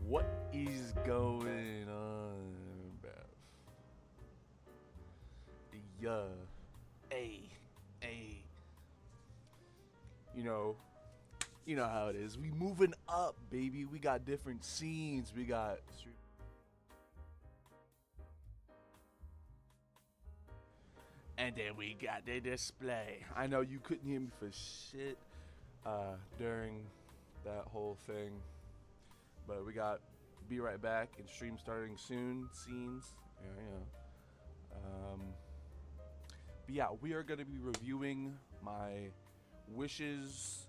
What is going on, bro? Yeah. Hey. Hey. You know, you know how it is. We moving up, baby. We got different scenes. We got and then we got the display. I know you couldn't hear me for shit during that whole thing, but we got Be Right Back and stream starting soon. Scenes, yeah. But yeah, we are going to be reviewing my wishes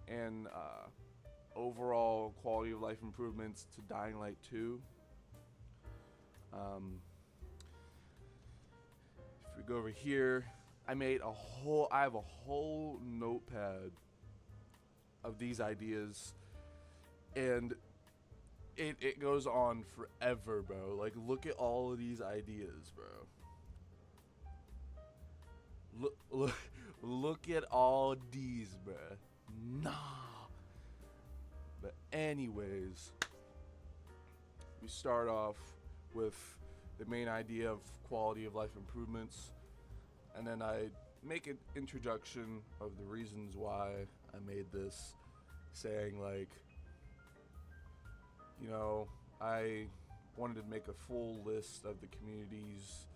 and overall quality of life improvements to Dying Light 2. If we go over here, I have a whole notepad of these ideas, and it goes on forever, bro. Like, look at all of these ideas, bro. Look at all these, bro. Nah. But anyways, we start off with the main idea of quality of life improvements, and then I make an introduction of the reasons why I made this, saying like, you know, I wanted to make a full list of the community's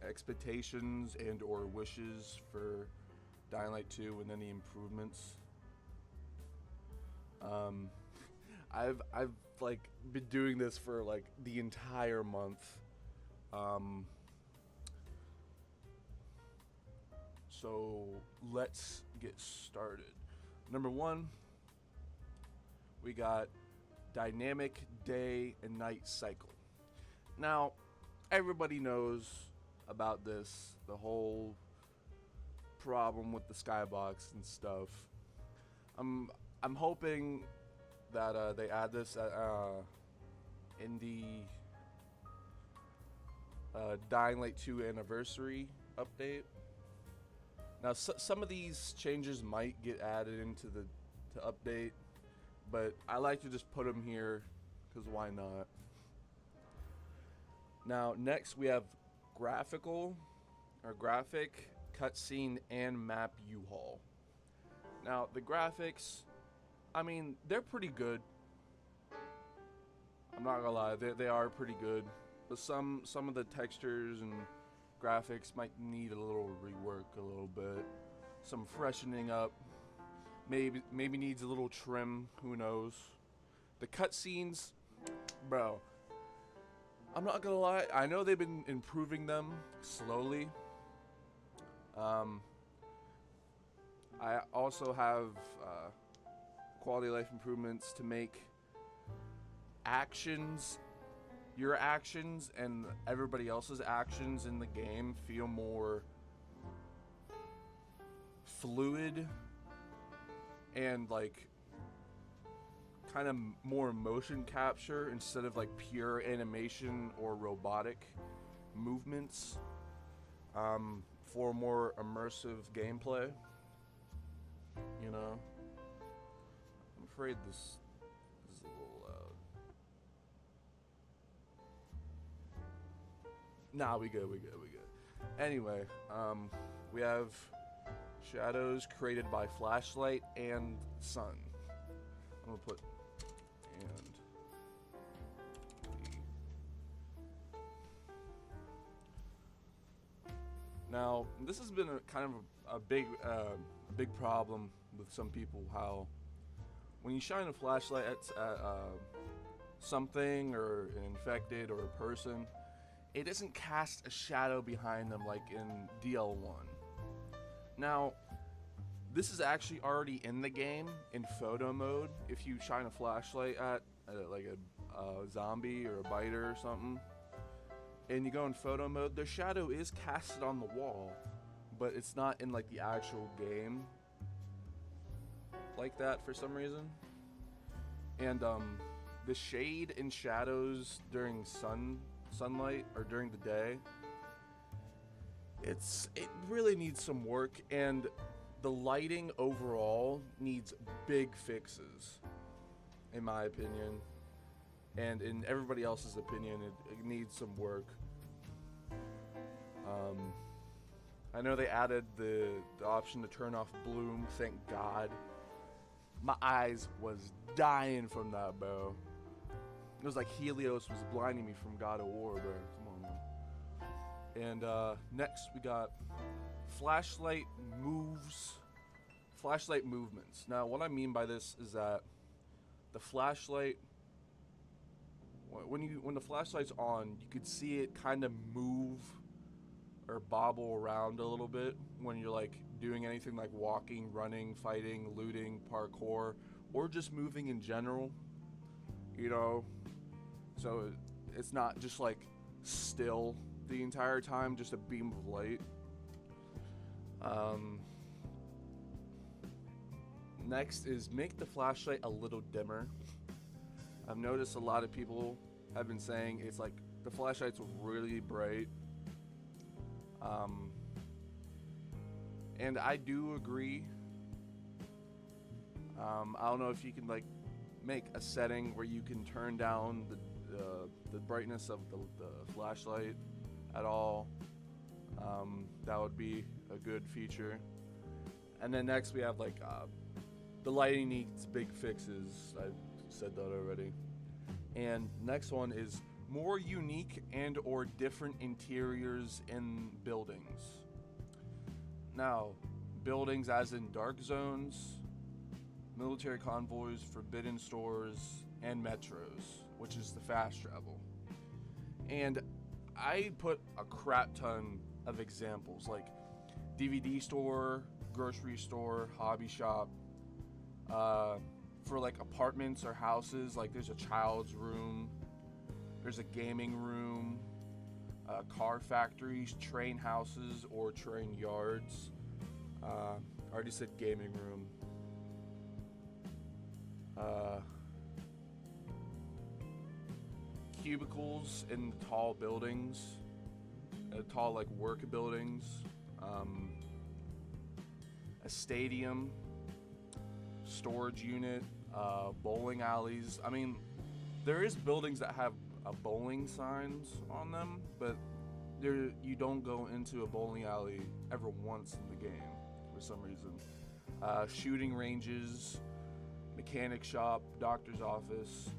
expectations and or wishes for Dying Light 2 and then the improvements. I've like been doing this for like the entire month. So let's get started. Number one, we got dynamic day and night cycle. Now, everybody knows about this, the whole problem with the skybox and stuff. I'm hoping that they add this in the Dying Light 2 anniversary update. Now, some of these changes might get added into the update, but I like to just put them here because why not? Now, next we have graphic, cutscene, and map U-Haul. Now, the graphics, I mean, they're pretty good. I'm not gonna lie, they are pretty good. But some of the textures and graphics might need a little rework, a little bit. Some freshening up. Maybe needs a little trim, who knows. The cutscenes, bro, I'm not gonna lie, I know they've been improving them slowly. I also have quality of life improvements to make your actions and everybody else's actions in the game feel more fluid and like kind of more motion capture instead of like pure animation or robotic movements, for more immersive gameplay. You know, I'm afraid this is a little loud. Nah, we good. Anyway, we have shadows created by flashlight and sun. I'm gonna put and now this has been a kind of a big problem with some people. How when you shine a flashlight at something or an infected or a person, it doesn't cast a shadow behind them like in DL1. Now, this is actually already in the game in photo mode. If you shine a flashlight at like a zombie or a biter or something, and you go in photo mode, their shadow is casted on the wall, but it's not in like the actual game like that for some reason. And the shade and shadows during sunlight or during the day, it really needs some work. And the lighting overall needs big fixes, in my opinion, and in everybody else's opinion, it needs some work. I know they added the option to turn off bloom. Thank God. My eyes was dying from that, bro. It was like Helios was blinding me from God of War, bro. Come on, man. And next we got flashlight movements. Now, what I mean by this is that the flashlight, when the flashlight's on, you could see it kind of move or bobble around a little bit when you're like doing anything like walking, running, fighting, looting, parkour, or just moving in general, you know. So it's not just like still the entire time, just a beam of light. Next is make the flashlight a little dimmer. I've noticed a lot of people have been saying it's like the flashlight's really bright. And I do agree. I don't know if you can like make a setting where you can turn down the brightness of the flashlight at all. That would be a good feature. And then next we have like the lighting needs big fixes. I said that already. And next one is more unique and or different interiors in buildings. Now, buildings as in dark zones, military convoys, forbidden stores, and metros, which is the fast travel. And I put a crap ton of examples, like DVD store, grocery store, hobby shop. For like apartments or houses, like there's a child's room, there's a gaming room, car factories, train houses, or train yards. I already said gaming room. Cubicles in tall buildings, tall like work buildings, a stadium, storage unit, bowling alleys. I mean, there is buildings that have bowling signs on them, but you don't go into a bowling alley ever once in the game for some reason. Shooting ranges, mechanic shop, doctor's office,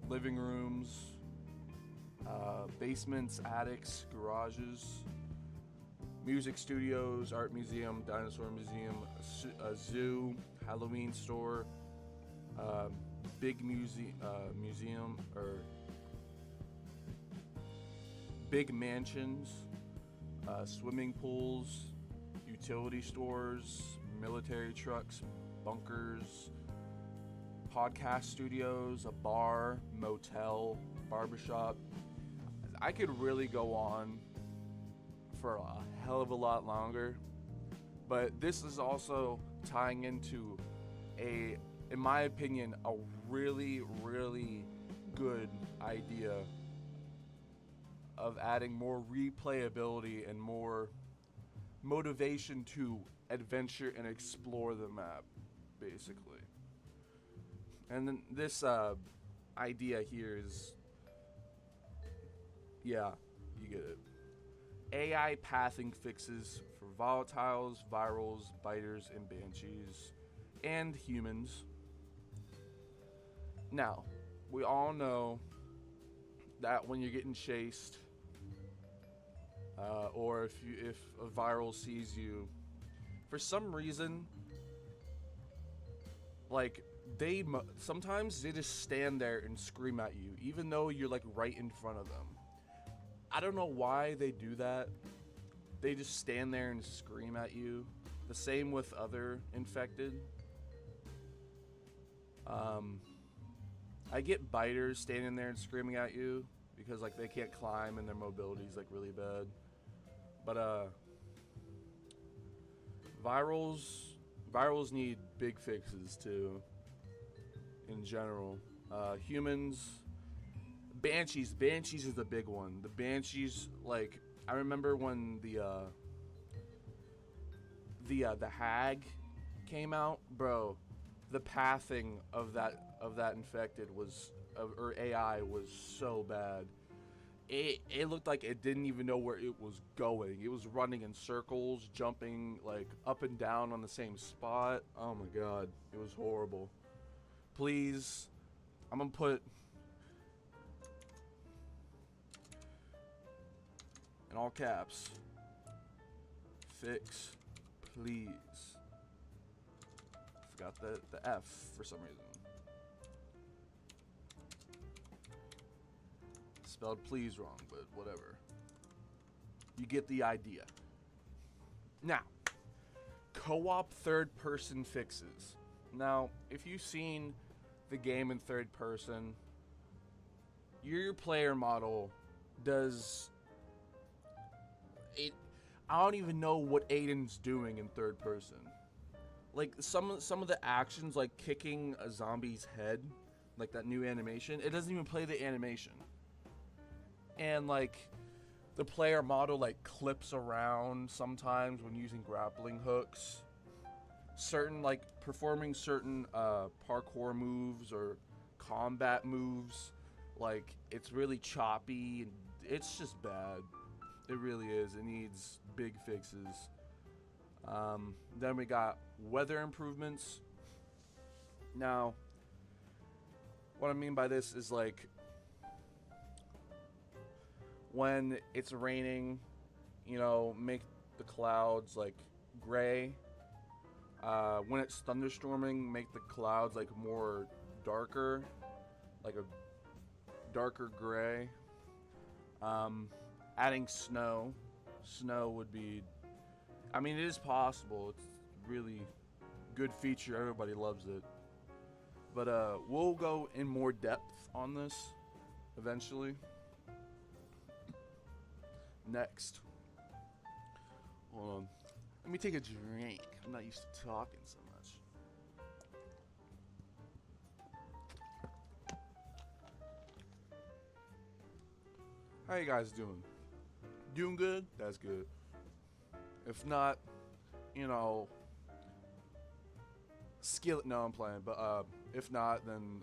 living rooms, basements, attics, garages, music studios, art museum, dinosaur museum, a zoo, Halloween store, big museum, or big mansions, swimming pools, utility stores, military trucks, bunkers, podcast studios, a bar, motel, barbershop. I could really go on for a hell of a lot longer, but this is also tying into in my opinion, a really, really good idea of adding more replayability and more motivation to adventure and explore the map, basically. And then this idea here is, yeah, you get it. AI pathing fixes for volatiles, virals, biters, and banshees, and humans. Now, we all know that when you're getting chased, or if a viral sees you, for some reason, like sometimes they just stand there and scream at you, even though you're like right in front of them. I don't know why they do that. They just stand there and scream at you. The same with other infected. I get biters standing there and screaming at you because like they can't climb and their mobility is like really bad. But virals need big fixes too. In general, humans, banshees is the big one. The banshees, like I remember when the hag came out, bro, the pathing of that infected was or AI was so bad. It looked like it didn't even know where it was going. It was running in circles, jumping like up and down on the same spot. Oh my god, it was horrible. Please, I'm gonna put in all caps, fix, please. Forgot the F for some reason. Spelled please wrong, but whatever. You get the idea. Now, co-op third-person fixes. Now, if you've seen the game in third person, your player model does it. I don't even know what Aiden's doing in third person. Like some of the actions, like kicking a zombie's head, like that new animation, it doesn't even play the animation. And like the player model like clips around sometimes when using grappling hooks. Certain like performing certain parkour moves or combat moves, like it's really choppy and it's just bad. It really is. It needs big fixes. Then we got weather improvements. Now, what I mean by this is like when it's raining, you know, make the clouds like gray. When it's thunderstorming, make the clouds like more darker, like a darker gray. Adding snow. Snow would be, I mean, it is possible. It's really good feature. Everybody loves it. But we'll go in more depth on this eventually. Next. Hold on. Let me take a drink. I'm not used to talking so much. How you guys doing? Doing good? That's good. If not, you know, no, I'm playing, but if not, then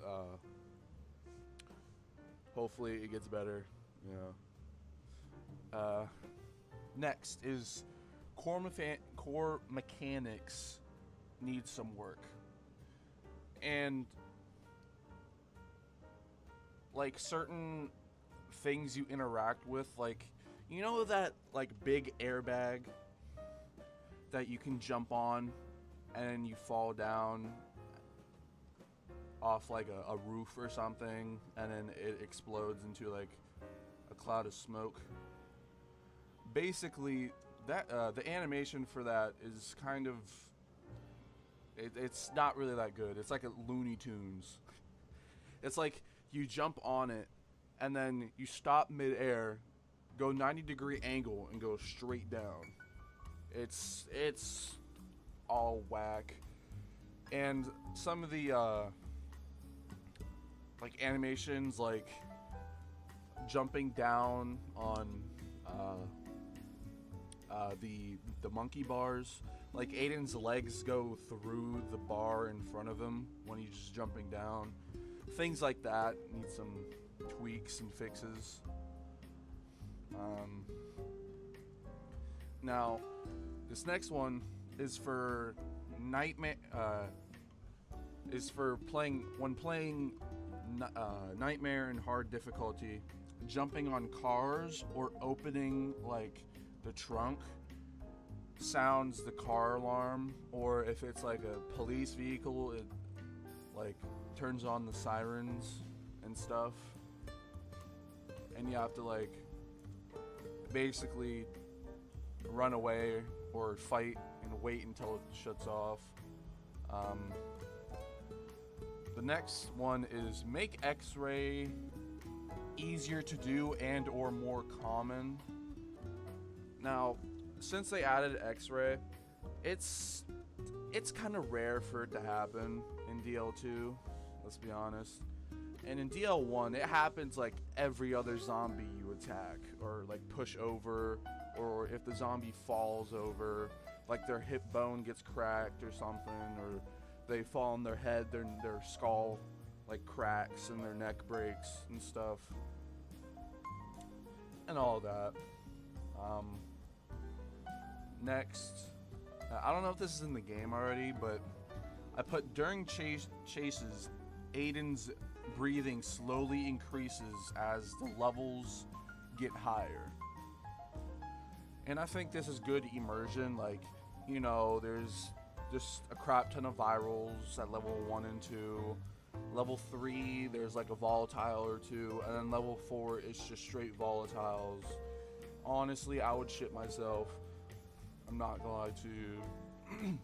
hopefully it gets better, you know. Next is core mechanics needs some work. And like certain things you interact with, like, you know that like big airbag that you can jump on and you fall down off like a roof or something and then it explodes into like a cloud of smoke. Basically, that the animation for that is kind of it's not really that good. It's like a Looney Tunes. It's like you jump on it and then you stop mid-air, go 90-degree angle and go straight down. It's all whack. And some of the like animations, like jumping down on the monkey bars, like Aiden's legs go through the bar in front of him when he's just jumping down. Things like that need some tweaks and fixes. Now, this next one is for Nightmare. Is for playing Nightmare in hard difficulty. Jumping on cars or opening like the trunk sounds the car alarm, or if it's like a police vehicle, it like turns on the sirens and stuff. And you have to like basically run away or fight and wait until it shuts off. The next one is make X-ray easier to do and or more common. Now, since they added X-ray, it's kind of rare for it to happen in DL2, let's be honest. And in DL1, it happens like every other zombie you attack or like push over, or if the zombie falls over, like their hip bone gets cracked or something, or they fall on their head, their skull like cracks and their neck breaks and stuff, and all of that. Next, I don't know if this is in the game already, but I put during chases, Aiden's breathing slowly increases as the levels get higher. And I think this is good immersion. Like, you know, there's just a crap ton of virals at level 1 and 2. Level 3, there's like a volatile or two. And then level 4, it's just straight volatiles. Honestly, I would shit myself. I'm not gonna lie to you.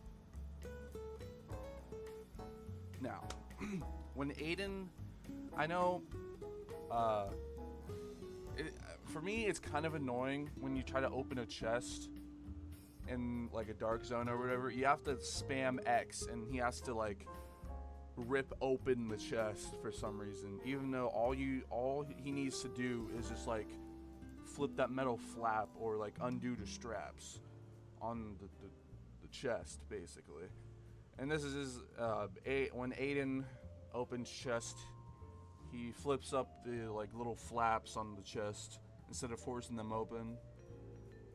Now, when Aiden, I know, for me, it's kind of annoying when you try to open a chest in like a dark zone or whatever. You have to spam X, and he has to like rip open the chest for some reason, even though all he needs to do is just like flip that metal flap or like undo the straps on the chest, basically. And this is when Aiden opens chest, he flips up the like little flaps on the chest instead of forcing them open.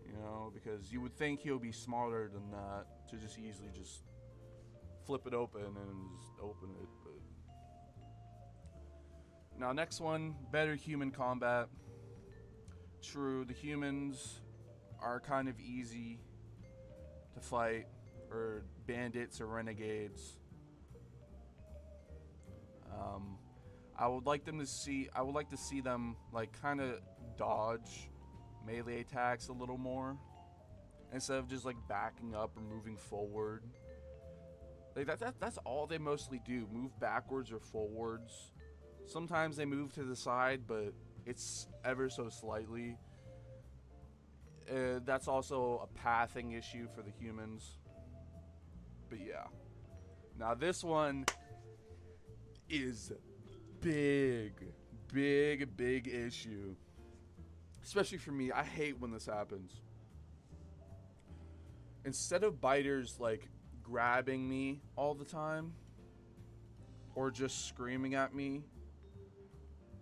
You know, because you would think he'll be smarter than that to just easily just flip it open and just open it. But now, next one, better human combat. True, the humans are kind of easy to fight, or bandits or renegades. I would like to see them like kind of dodge melee attacks a little more instead of just like backing up or moving forward. Like that's all they mostly do, move backwards or forwards. Sometimes they move to the side, but it's ever so slightly. That's also a pathing issue for the humans. But yeah. Now this one is big issue. Especially for me, I hate when this happens. Instead of biters like grabbing me all the time or just screaming at me,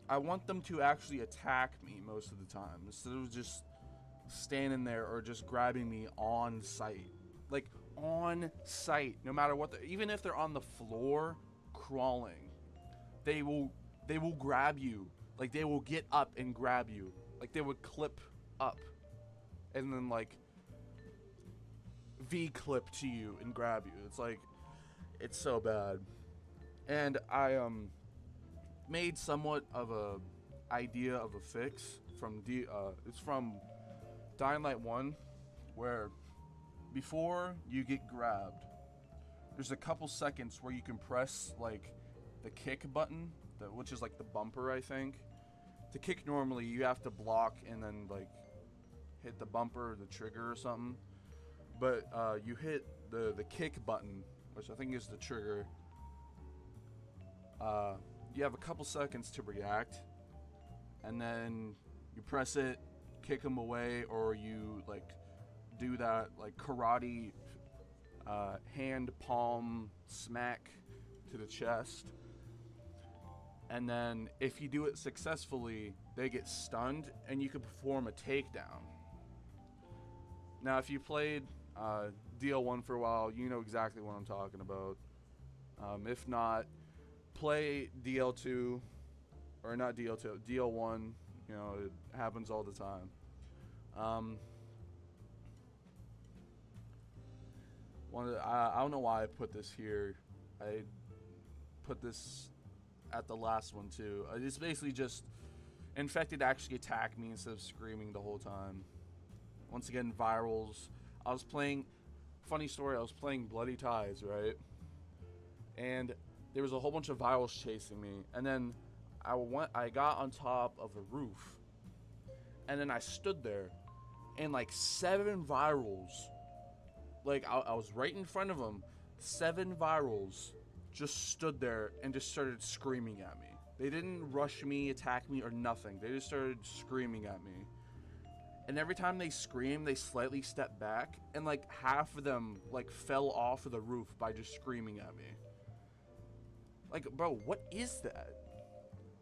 I want them to actually attack me most of the time instead of just standing there or just grabbing me on sight. Like on sight, no matter what, even if they're on the floor crawling, they will grab you. Like they will get up and grab you. Like they would clip up and then like V-clip to you and grab you. It's like, it's so bad. And I made somewhat of a idea of a fix from it's from Dying Light 1, where before you get grabbed, there's a couple seconds where you can press like the kick button, which is like the bumper, I think. To kick normally, you have to block and then like hit the bumper or the trigger or something. But you hit the kick button, which I think is the trigger. You have a couple seconds to react, and then you press it, kick them away, or you like do that like karate hand palm smack to the chest. And then if you do it successfully, they get stunned and you can perform a takedown. Now, if you played DL1 for a while, you know exactly what I'm talking about. If not, play DL2, or not DL2, DL1. You know, it happens all the time. I don't know why I put this here. I put this at the last one too. It's basically just infected actually attack me instead of screaming the whole time. Once again, virals. I was playing Bloody Ties, right? And there was a whole bunch of virals chasing me, and then I got on top of a roof, and then I stood there, and like 7 virals, like I was right in front of them, 7 virals just stood there and just started screaming at me. They didn't rush me, attack me, or nothing. They just started screaming at me. and every time they scream, they slightly step back, and like half of them like fell off of the roof by just screaming at me. Like, bro, what is that?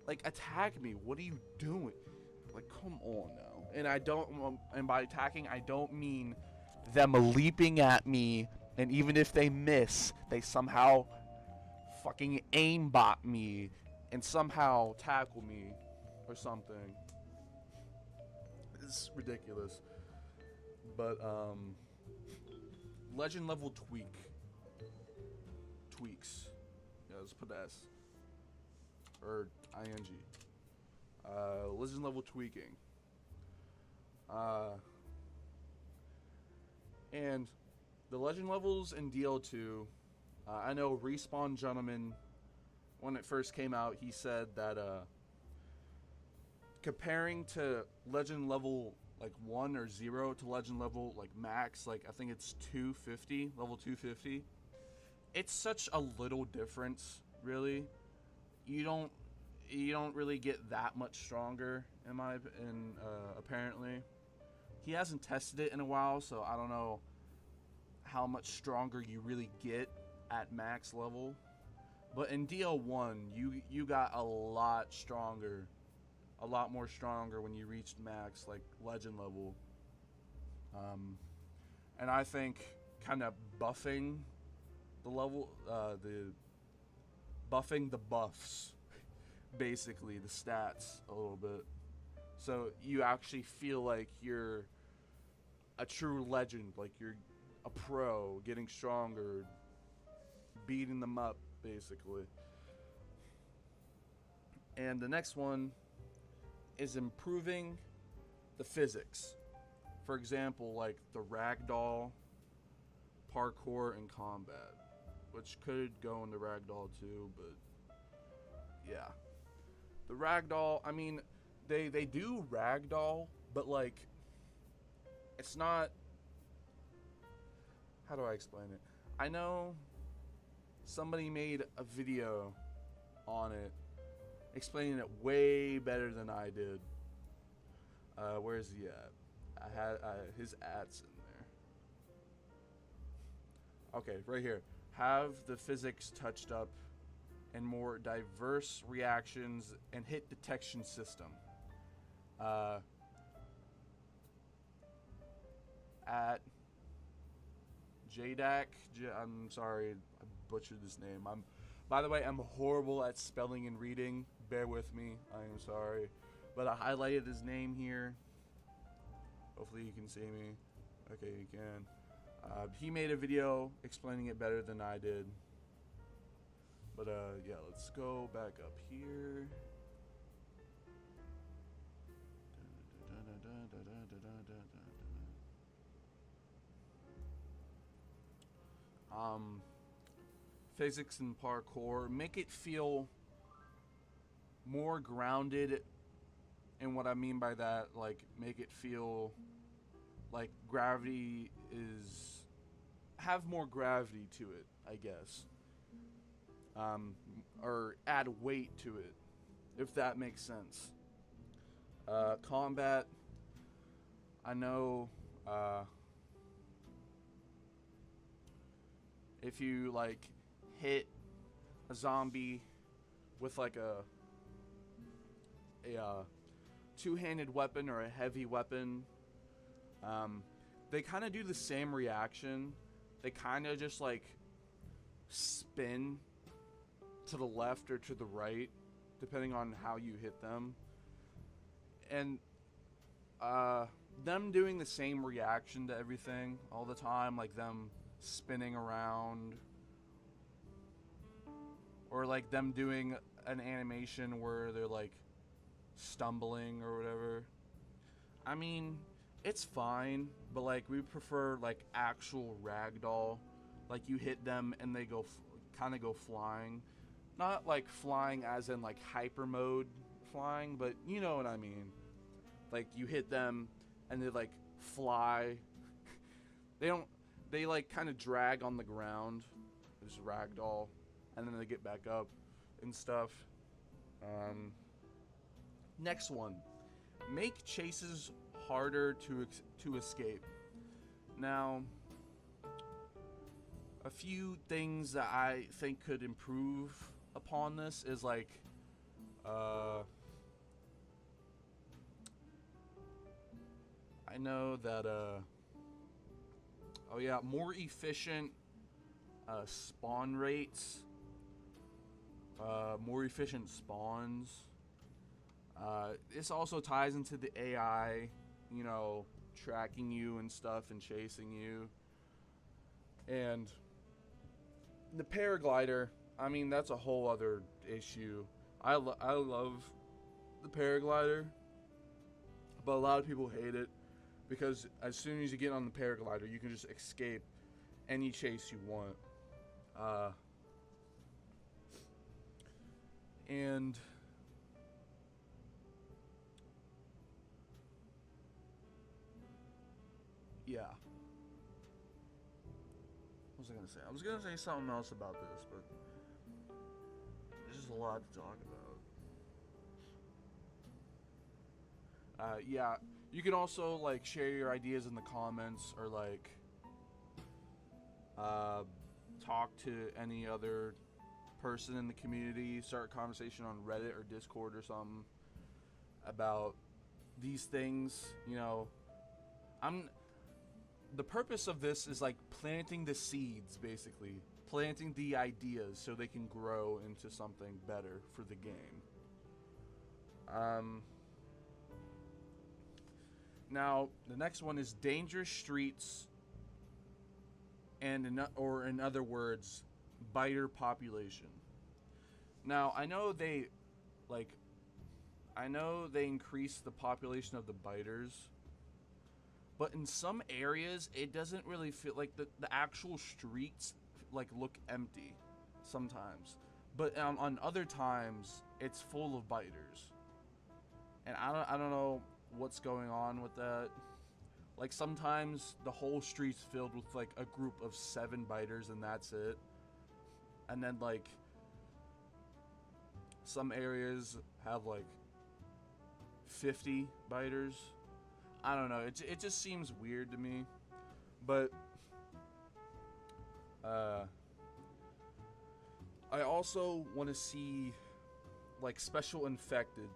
Like, attack me. What are you doing? Like, come on now. And I don't, and by attacking, I don't mean them leaping at me, and even if they miss, they somehow fucking aimbot me and somehow tackle me or something. It's ridiculous. But legend level tweaks. Yeah, let's put S or ing. Legend level tweaking. And the legend levels in DL2, I know Respawn Gentleman, when it first came out, he said that comparing to legend level like 1 or 0 to legend level like max, like I think it's 250, level 250, it's such a little difference, really. You don't really get that much stronger apparently. He hasn't tested it in a while, so I don't know how much stronger you really get at max level. But in DL1, you got a lot stronger, a lot more stronger when you reached max, like legend level. And I think kind of buffing the level, buffing the buffs, basically the stats a little bit, so you actually feel like you're a true legend, like you're a pro, getting stronger, beating them up, basically. And the next one is improving the physics. For example, like the ragdoll, parkour, and combat, which could go into ragdoll too, but yeah. The ragdoll, I mean, they do ragdoll, but like, it's not, how do I explain it? I know somebody made a video on it explaining it way better than I did. Where is he at? I had his ads in there. Okay, right here. Have the physics touched up and more diverse reactions and hit detection system. At JDAC, I'm sorry, I butchered this name. By the way, I'm horrible at spelling and reading. Bear with me, I am sorry. But I highlighted his name here. Hopefully you can see me. Okay, you can. He made a video explaining it better than I did. But yeah, let's go back up here. Physics and parkour, make it feel more grounded. And what I mean by that, like, make it feel like gravity is, have more gravity to it, I guess. Or add weight to it, if that makes sense. Combat, I know, if you like hit a zombie with like a two-handed weapon or a heavy weapon, they kind of do the same reaction. They kind of just like spin to the left or to the right, depending on how you hit them. And them doing the same reaction to everything all the time, like them spinning around, or like them doing an animation where they're like stumbling or whatever. I mean, it's fine, but like we prefer like actual ragdoll, like you hit them and they go kind of go flying. Not like flying as in like hyper mode flying, but you know what I mean. Like you hit them and they like fly. They like kind of drag on the ground. It's ragdoll, and then they get back up and stuff. Next one, make chases harder to escape. Now, a few things that I think could improve upon this is like, I know that oh yeah, more efficient spawn rates, more efficient spawns. This also ties into the AI, you know, tracking you and stuff and chasing you. And the paraglider, I mean, that's a whole other issue. I love the paraglider, but a lot of people hate it because as soon as you get on the paraglider, you can just escape any chase you want. And yeah. What was I gonna say? I was gonna say something else about this, but there's just a lot to talk about. Yeah, you can also like share your ideas in the comments or like talk to any other person in the community, start a conversation on Reddit or Discord or something about these things. You know, the purpose of this is like planting the seeds, basically planting the ideas so they can grow into something better for the game. Now the next one is dangerous streets, and in other words, biter population. Now I know they increase the population of the biters, but in some areas it doesn't really feel like the actual streets like look empty sometimes, but on other times it's full of biters, and I don't know what's going on with that. Like sometimes the whole street's filled with like a group of 7 biters and that's it, and then like some areas have like 50 biters. I don't know. It just seems weird to me. But I also want to see like special infected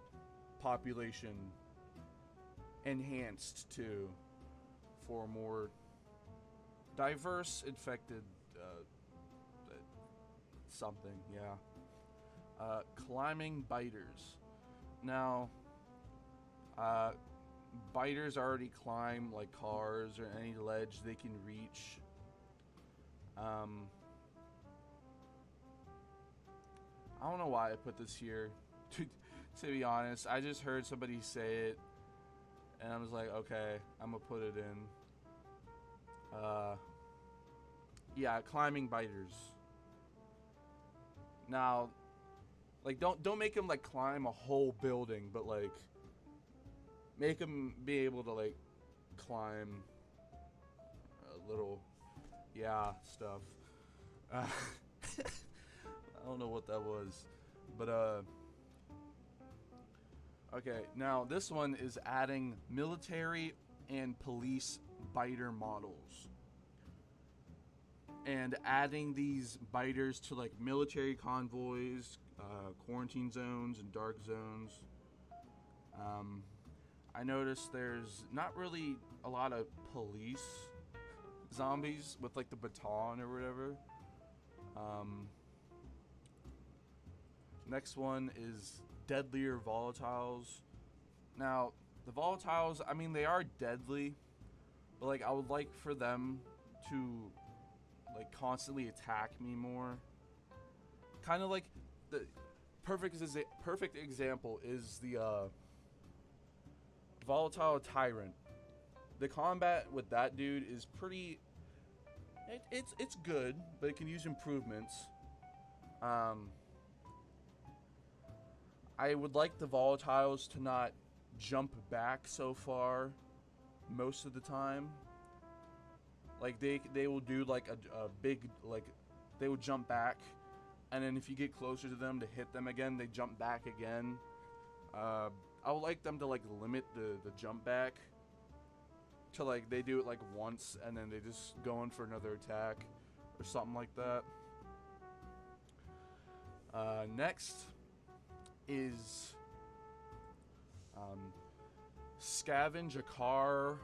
population enhanced too, for more diverse infected something. Yeah. Climbing biters. Now, biters already climb like cars or any ledge they can reach. I don't know why I put this here. To be honest, I just heard somebody say it, and I was like, okay, I'm gonna put it in. Yeah, climbing biters. Now, like, don't make them like climb a whole building, but like make them be able to like climb a little, yeah, stuff. I don't know what that was, but okay. Now this one is adding military and police biter models, and adding these biters to like military convoys, quarantine zones, and dark zones. I noticed there's not really a lot of police zombies with like the baton or whatever. Next one is deadlier volatiles. Now, the volatiles, I mean, they are deadly, but like I would like for them to like constantly attack me more. Kind of like the perfect example is the volatile tyrant. The combat with that dude is pretty. It's good, but it can use improvements. I would like the volatiles to not jump back so far most of the time. Like they will do like a big, like they will jump back, and then if you get closer to them to hit them again, they jump back again. I would like them to like limit the jump back to like they do it like once and then they just go in for another attack or something like that. Next is scavenge a car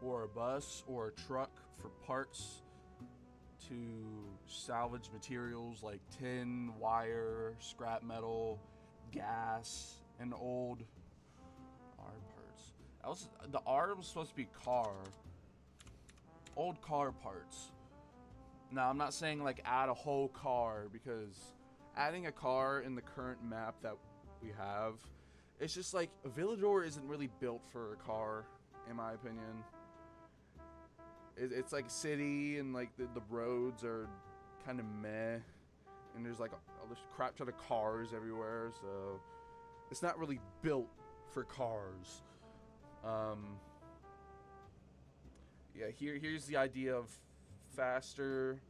or a bus or a truck for parts to salvage materials like tin, wire, scrap metal, gas, and old R parts. The R was supposed to be car. Old car parts. Now, I'm not saying like add a whole car, because adding a car in the current map that we have, it's just like Villador isn't really built for a car, in my opinion. It's like city, and like the roads are kind of meh, and there's like all this crap ton of cars everywhere, so it's not really built for cars. Yeah, here's the idea of faster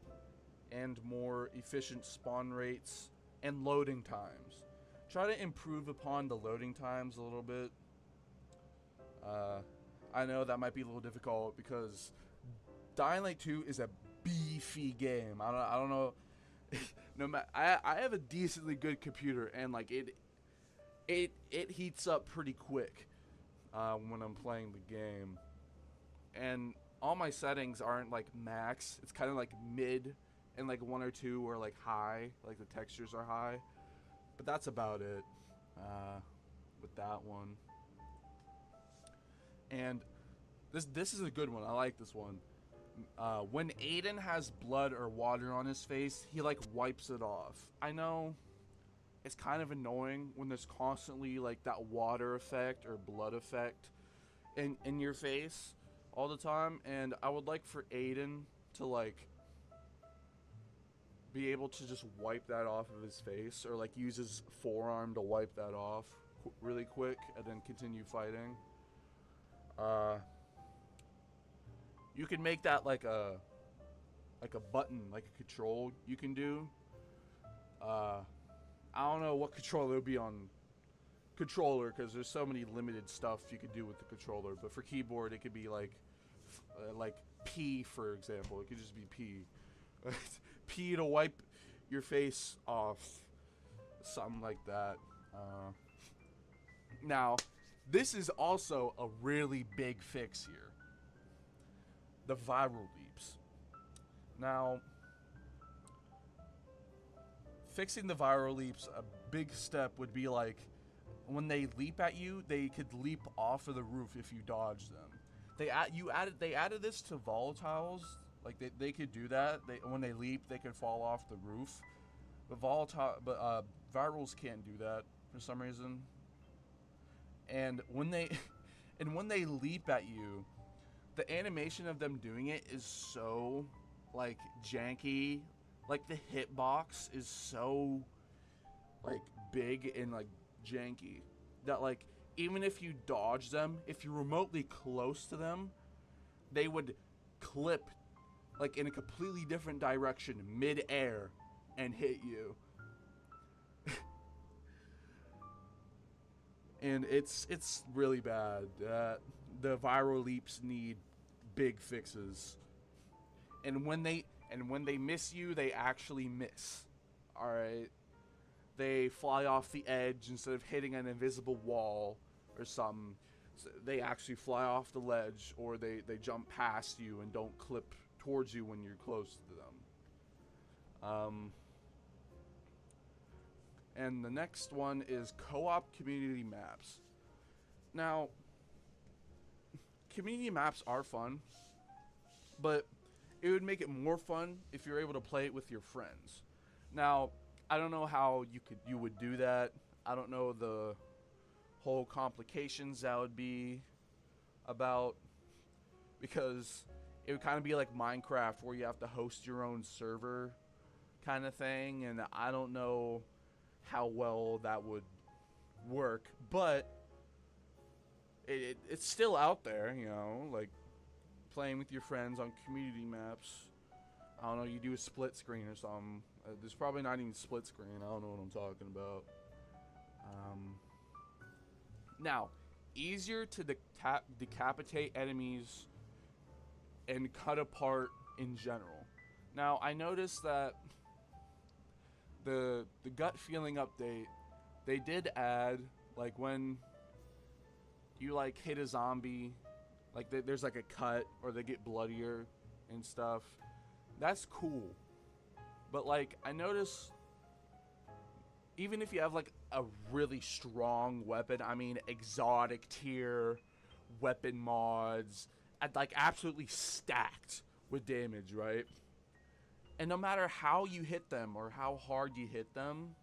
and more efficient spawn rates and loading times. Try to improve upon the loading times a little bit. I know that might be a little difficult because Dying Light 2 is a beefy game. I don't know. No matter, I have a decently good computer, and like it heats up pretty quick when I'm playing the game, and all my settings aren't like max. It's kind of like mid, and like 1 or 2 are like high, like the textures are high, but that's about it with that one. And this is a good one. I like this one. When Aiden has blood or water on his face, he like wipes it off. I know it's kind of annoying when there's constantly like that water effect or blood effect in your face all the time, and I would like for Aiden to like be able to just wipe that off of his face, or like use his forearm to wipe that off really quick and then continue fighting. You can make that like a button, like a control you can do. I don't know what controller it would be on controller, because there's so many limited stuff you could do with the controller. But for keyboard, it could be like P, for example. It could just be P. P to wipe your face off, something like that. Now, this is also a really big fix here. The viral leaps. Now, fixing the viral leaps, a big step would be like when they leap at you, they could leap off of the roof if you dodge them. They added this to volatiles. Like they could do that. When they leap, they could fall off the roof. But virals can't do that for some reason. And when they leap at you, the animation of them doing it is so like janky. Like the hitbox is so like big and like janky that like even if you dodge them, if you're remotely close to them, they would clip like in a completely different direction mid-air and hit you. And it's really bad. The viral leaps need big fixes. And when they miss you, they actually miss. All right. They fly off the edge instead of hitting an invisible wall or something. So they actually fly off the ledge, or they jump past you and don't clip towards you when you're close to them. And the next one is co-op community maps. Now, community maps are fun, but it would make it more fun if you're able to play it with your friends. Now, I don't know how you would do that. I don't know the whole complications that would be about, because it would kind of be like Minecraft where you have to host your own server kind of thing, and I don't know how well that would work, but it's still out there, you know, like playing with your friends on community maps. I don't know, you do a split screen or something. There's probably not even split screen. I don't know what I'm talking about. Now, easier to decapitate enemies and cut apart in general. Now, I noticed that the gut feeling update, they did add, like, when you like hit a zombie, like there's like a cut or they get bloodier and stuff. That's cool. But like I noticed, even if you have like a really strong weapon, I mean exotic tier weapon mods, like absolutely stacked with damage, right? And no matter how you hit them or how hard you hit them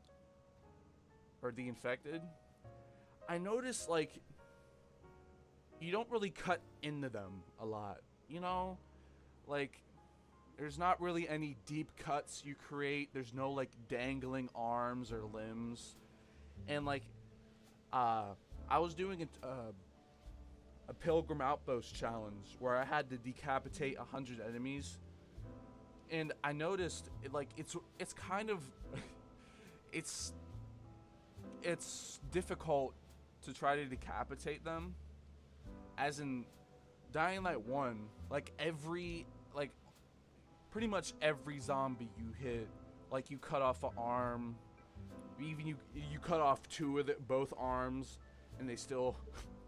or the infected, I noticed like you don't really cut into them a lot, you know? Like there's not really any deep cuts you create. There's no like dangling arms or limbs. And like I was doing a Pilgrim Outpost challenge where I had to decapitate 100 enemies, and I noticed it's kind of it's difficult to try to decapitate them. As in Dying Light 1, like pretty much every zombie you hit, like you cut off an arm, even you cut off both arms, and they still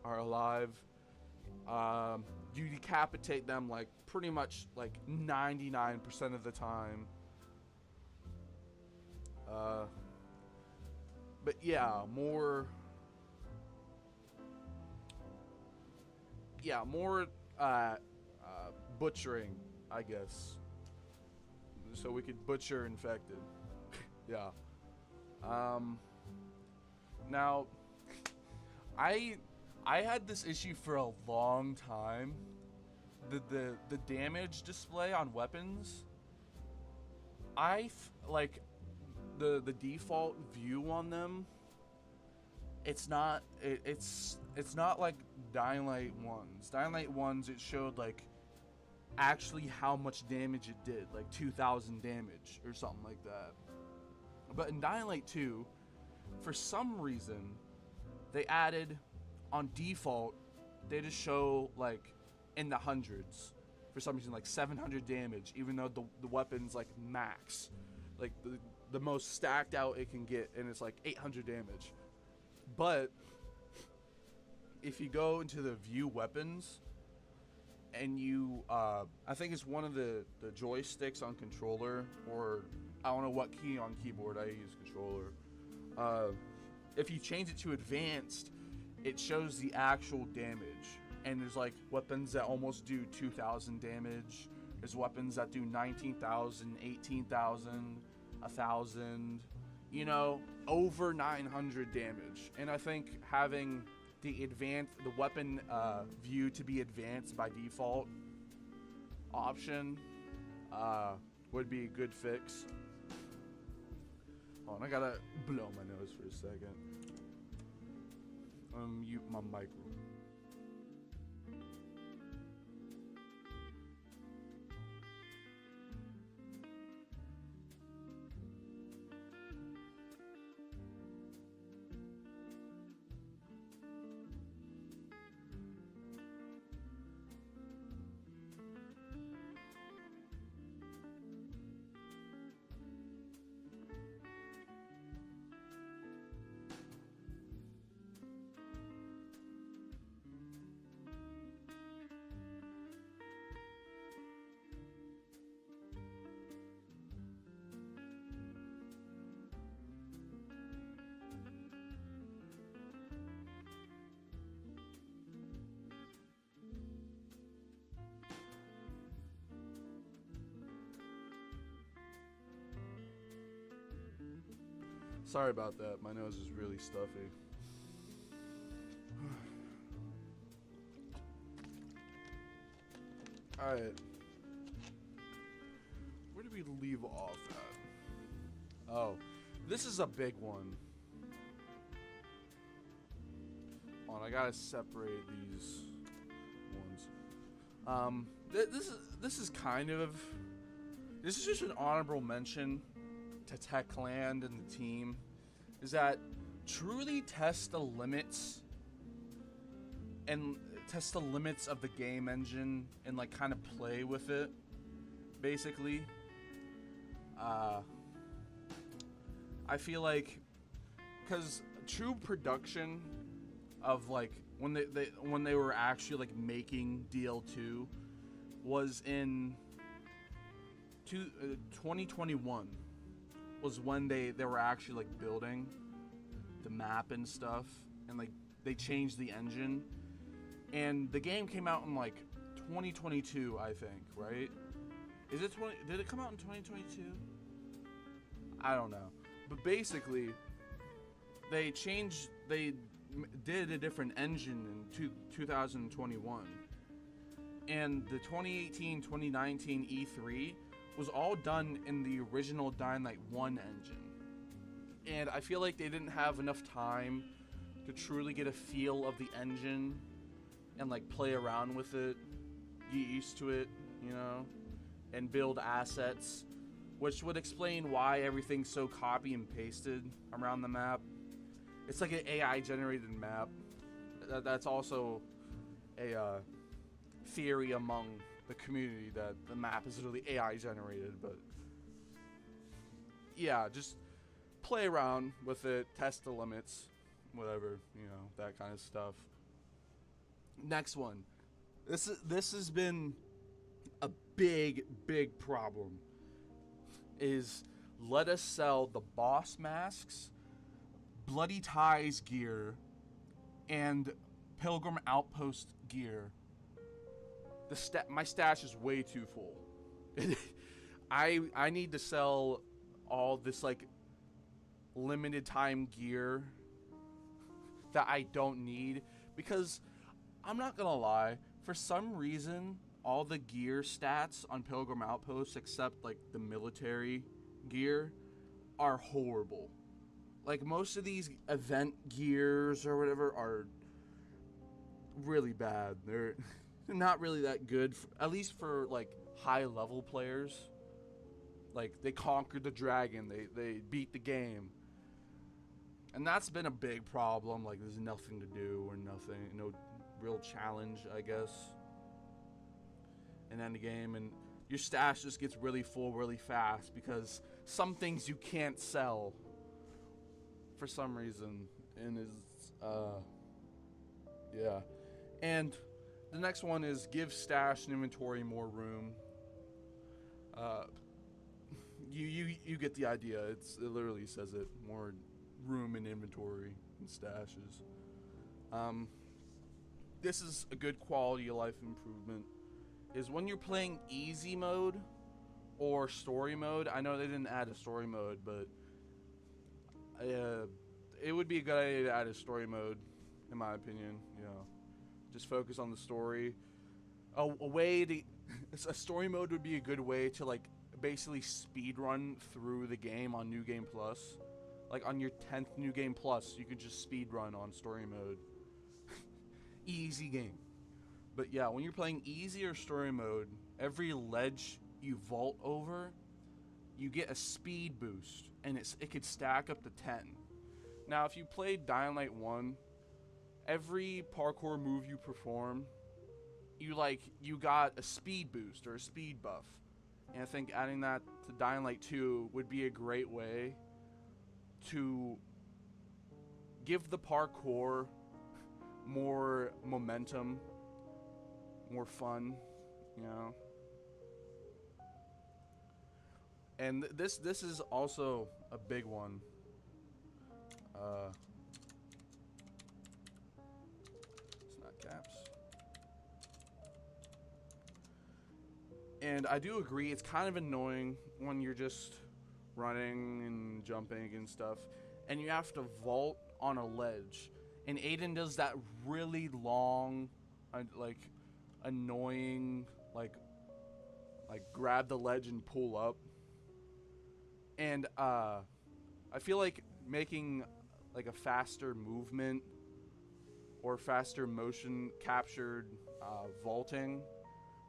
are alive. You decapitate them like pretty much like 99% of the time. But yeah, more butchering, I guess. So we could butcher infected. Yeah. Now, I had this issue for a long time. The damage display on weapons, like the default view on them. It's not like Dying Light 1's. Dying Light 1's, it showed like actually how much damage it did, like 2,000 damage or something like that. But in Dying Light 2, for some reason, they added on default, they just show like in the hundreds. For some reason, like 700 damage, even though the weapon's like max, like the most stacked out it can get, and it's like 800 damage. But if you go into the view weapons, and you, I think it's one of the joysticks on controller, or I don't know what key on keyboard, I use controller. If you change it to advanced, it shows the actual damage. And there's like weapons that almost do 2,000 damage. There's weapons that do 19,000, 18,000, 1,000, you know, over 900 damage. And I think having the weapon view to be advanced by default option would be a good fix. Oh, and I gotta blow my nose for a second. Mute my microphone. Sorry about that. My nose is really stuffy. Alright. Where did we leave off at? Oh, this is a big one. Hold on, I gotta separate these ones. This is just an honorable mention to Techland and the team, is that truly test the limits and test the limits of the game engine and like kind of play with it, basically. Uh, I feel like because true production of like when they were actually like making DL2 was in 2021 was when they were actually like building the map and stuff, and like they changed the engine, and the game came out in like 2022, I think, right? Is it 20? Did it come out in 2022? I don't know, but basically they did a different engine in 2021, and the 2018-2019 E3 was all done in the original Dying Light 1 engine. And I feel like they didn't have enough time to truly get a feel of the engine and like play around with it, get used to it, you know, and build assets, which would explain why everything's so copy and pasted around the map. It's like an AI generated map. That's also a theory among the community that the map is literally AI generated, but yeah, just play around with it, test the limits, whatever, you know, that kind of stuff. Next one. This has been a big problem. Is let us sell the boss masks, Bloody Ties gear, and Pilgrim Outpost gear. My stash is way too full. I need to sell all this like limited time gear that I don't need, because I'm not gonna lie, for some reason all the gear stats on Pilgrim Outpost except like the military gear are horrible. Like most of these event gears or whatever are really bad. They're not really that good, at least for like high level players. Like they conquered the dragon, they beat the game, and that's been a big problem. Like there's nothing to do or no real challenge, I guess, in any game, and your stash just gets really full really fast because some things you can't sell for some reason, and yeah. And the next one is give stash and inventory more room. You get the idea. It literally says it. More room in inventory and stashes. This is a good quality of life improvement. Is when you're playing easy mode or story mode. I know they didn't add a story mode, but it would be a good idea to add a story mode, in my opinion. You know, just focus on the story. A story mode would be a good way to like basically speed run through the game on New Game Plus. Like on your 10th New Game Plus, you could just speed run on story mode. Easy game. But yeah, when you're playing easy or story mode, every ledge you vault over, you get a speed boost, and it could stack up to 10. Now, if you played Dying Light 1, every parkour move you perform, you got a speed boost or a speed buff. And I think adding that to Dying Light 2 would be a great way to give the parkour more momentum, more fun, you know. And this is also a big one. It's not caps. And I do agree, it's kind of annoying when you're just running and jumping and stuff, and you have to vault on a ledge. And Aiden does that really long, like, annoying, like grab the ledge and pull up. And I feel like making like a faster movement or faster motion captured vaulting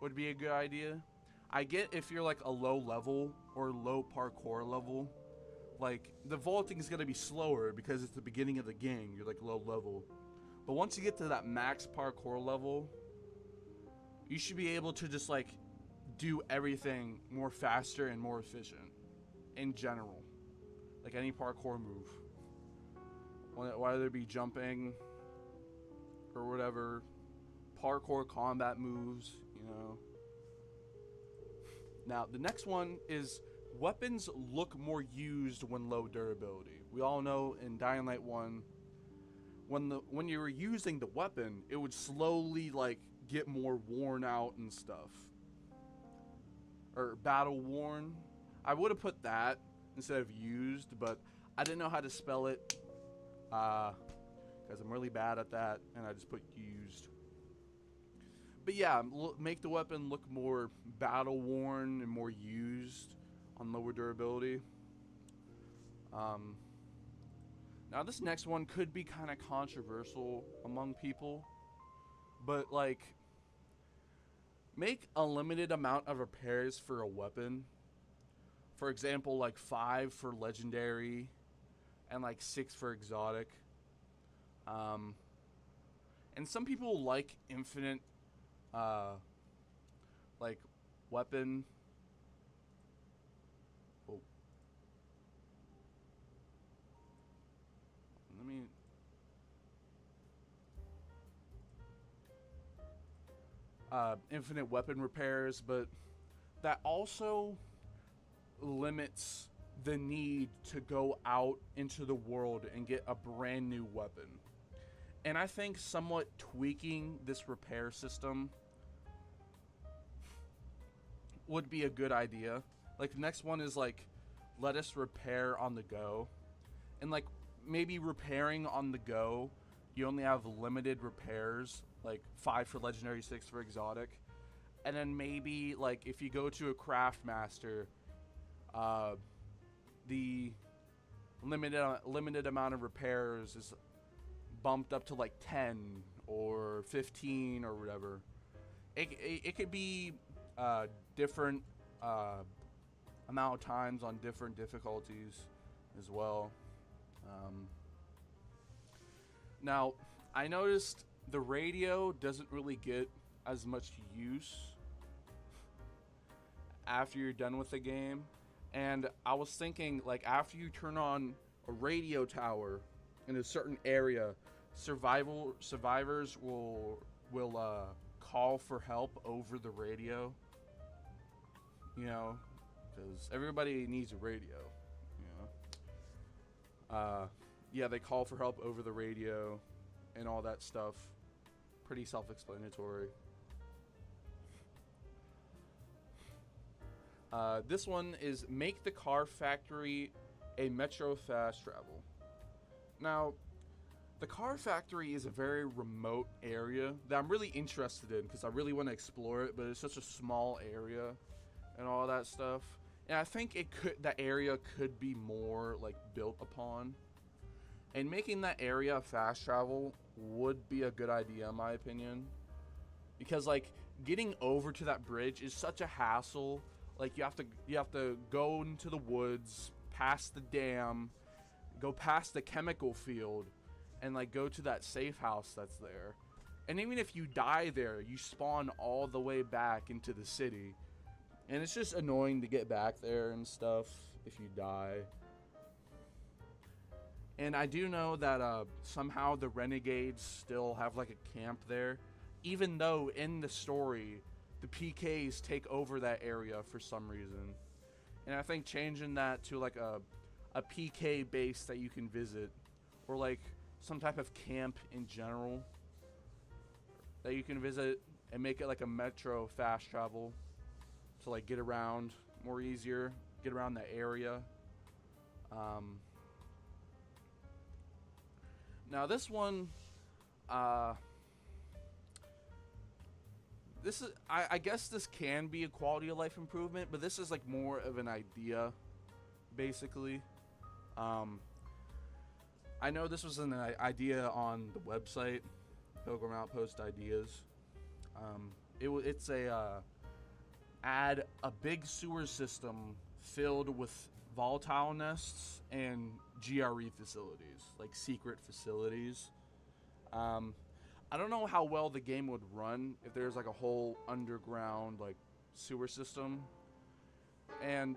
would be a good idea. I get if you're like a low level or low parkour level, like the vaulting is gonna be slower because it's the beginning of the game. You're like low level, But once you get to that max parkour level, you should be able to just like do everything more faster and more efficient in general. Like any parkour move. Whether it be jumping or whatever, parkour combat moves, you know. Now, the next one is weapons look more used when low durability. We all know in Dying Light 1, when you were using the weapon, it would slowly like get more worn out and stuff. Or battle worn. I would have put that instead of used, but I didn't know how to spell it. Because I'm really bad at that, and I just put used. But yeah, make the weapon look more battle worn and more used on lower durability. Now this next one could be kind of controversial among people, but like, make a limited amount of repairs for a weapon. For example, like 5 for legendary, and like 6 for exotic. And some people like infinite, like weapon. Oh. Let me. Infinite weapon repairs, but that also limits the need to go out into the world and get a brand new weapon. And I think somewhat tweaking this repair system would be a good idea. Like the next one is like, let us repair on the go. And like maybe repairing on the go, you only have limited repairs, like 5 for legendary, 6 for exotic. And then maybe like if you go to a craft master, the limited amount of repairs is bumped up to like 10 or 15 or whatever. It could be different amount of times on different difficulties as well. Now, I noticed the radio doesn't really get as much use after you're done with the game. And I was thinking, like, after you turn on a radio tower in a certain area, survivors will call for help over the radio. You know, because everybody needs a radio. You know, yeah, they call for help over the radio and all that stuff. Pretty self-explanatory. This one is make the car factory a metro fast travel. Now, the car factory is a very remote area that I'm really interested in because I really want to explore it, but it's such a small area and all that stuff. And I think that area could be more like built upon. And making that area fast travel would be a good idea in my opinion. Because like getting over to that bridge is such a hassle. Like you have to go into the woods, past the dam, go past the chemical field, and like go to that safe house that's there. And even if you die there, you spawn all the way back into the city. And it's just annoying to get back there and stuff if you die. And I do know that somehow the Renegades still have like a camp there, even though in the story the PKs take over that area for some reason. And I think changing that to like a PK base that you can visit, or like some type of camp in general that you can visit, and make it like a metro fast travel to like get around more easier, get around the area. Now this one, this is I guess this can be a quality of life improvement, but this is like more of an idea, basically. I know this was an idea on the website, Pilgrim Outpost Ideas. It's add a big sewer system filled with volatile nests and GRE facilities, like secret facilities. Um, I don't know how well the game would run if there's like a whole underground like sewer system. And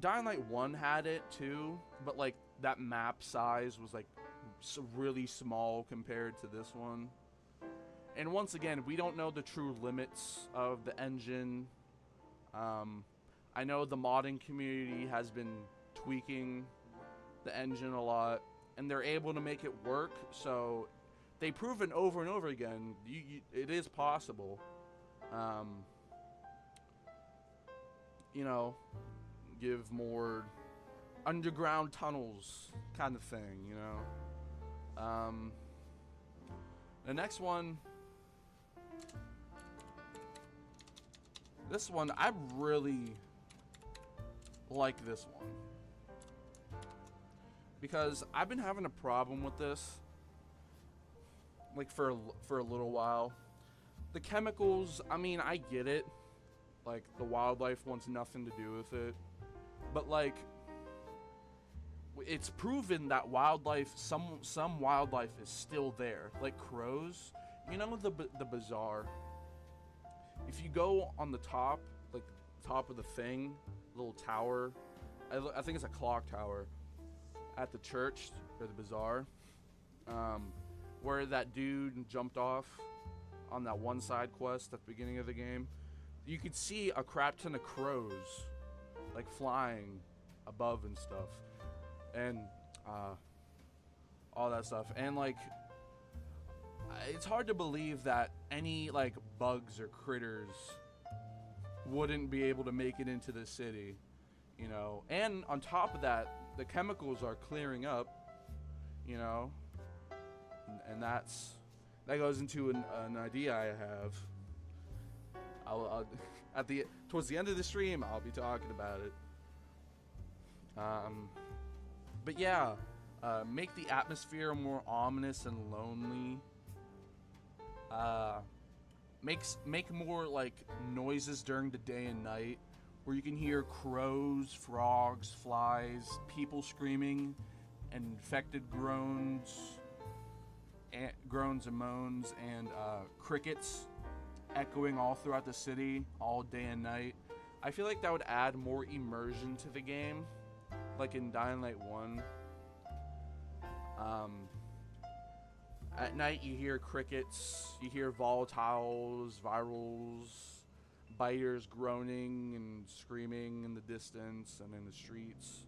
Dying Light 1 had it too, but like that map size was like really small compared to this one. And once again, we don't know the true limits of the engine. I know the modding community has been tweaking the engine a lot, and they're able to make it work. So they've proven over and over again it is possible. Um, you know, give more underground tunnels kind of thing. The next one. This one, I really like this one. Because I've been having a problem with this. Like, for a little while. The chemicals, I mean, I get it. Like, the wildlife wants nothing to do with it. But, like, it's proven that wildlife, some wildlife is still there. Like crows. You know the bazaar? If you go on the top, like top of the thing, little tower, I think it's a clock tower at the church or the bazaar, where that dude jumped off on that one side quest at the beginning of the game, you could see a crap ton of crows like flying above and stuff, and all that stuff. And like, it's hard to believe that any like bugs or critters wouldn't be able to make it into the city, and on top of that, the chemicals are clearing up, and that goes into an idea I have. I'll towards the end of the stream I'll be talking about it. But yeah, make the atmosphere more ominous and lonely. Make more like noises during the day and night, where you can hear crows, frogs, flies, people screaming, and infected groans and moans, and crickets echoing all throughout the city all day and night. I feel like that would add more immersion to the game, like in Dying Light 1. At night you hear crickets, you hear volatiles, virals, biters groaning and screaming in the distance and in the streets.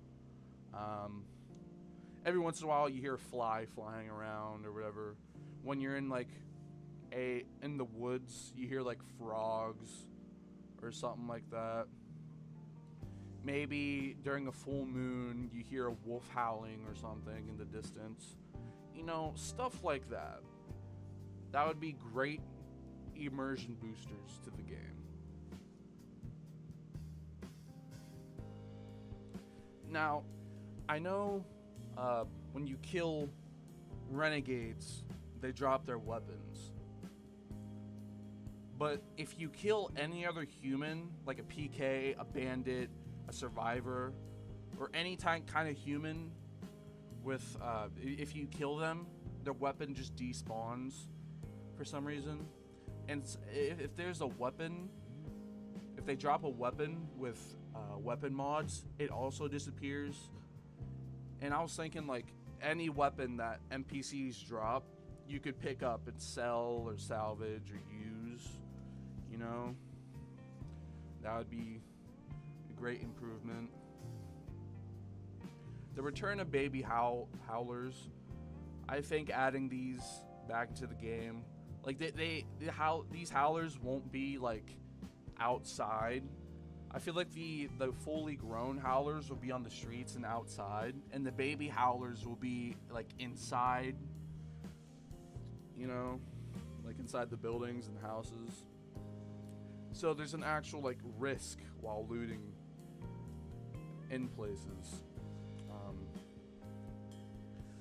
Every once in a while you hear a fly flying around or whatever. When you're in like in the woods, you hear like frogs or something like that. Maybe during a full moon you hear a wolf howling or something in the distance. Stuff like that. That would be great immersion boosters to the game. Now, I know when you kill renegades, they drop their weapons. But if you kill any other human, like a PK, a bandit, a survivor, or any kind of human, with if you kill them, their weapon just despawns for some reason. And if there's a weapon, if they drop a weapon with weapon mods, it also disappears. And I was thinking, like, any weapon that NPCs drop, you could pick up and sell or salvage or use. That would be a great improvement. The return of baby howlers. I think adding these back to the game, like these howlers won't be like outside. I feel like the fully grown howlers will be on the streets and outside, and the baby howlers will be like inside. Like inside the buildings and houses. So there's an actual like risk while looting in places.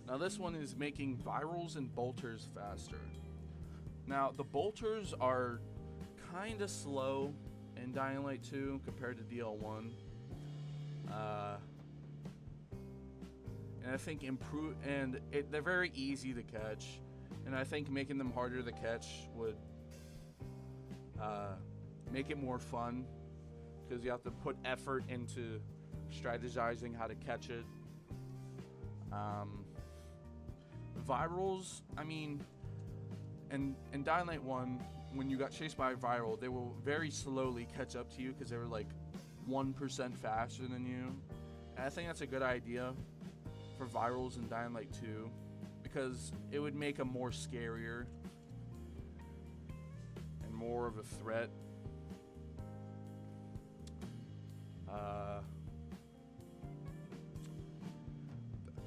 Now this one is making virals and bolters faster. Now the bolters are kind of slow in Dying Light 2 compared to DL1. And I think they're very easy to catch. And And I think making them harder to catch would make it more fun, because you have to put effort into strategizing how to catch it. Virals, I mean, in Dying Light 1, when you got chased by a viral, they will very slowly catch up to you because they were like 1% faster than you. And I think that's a good idea for virals in Dying Light 2, because it would make them more scarier and more of a threat.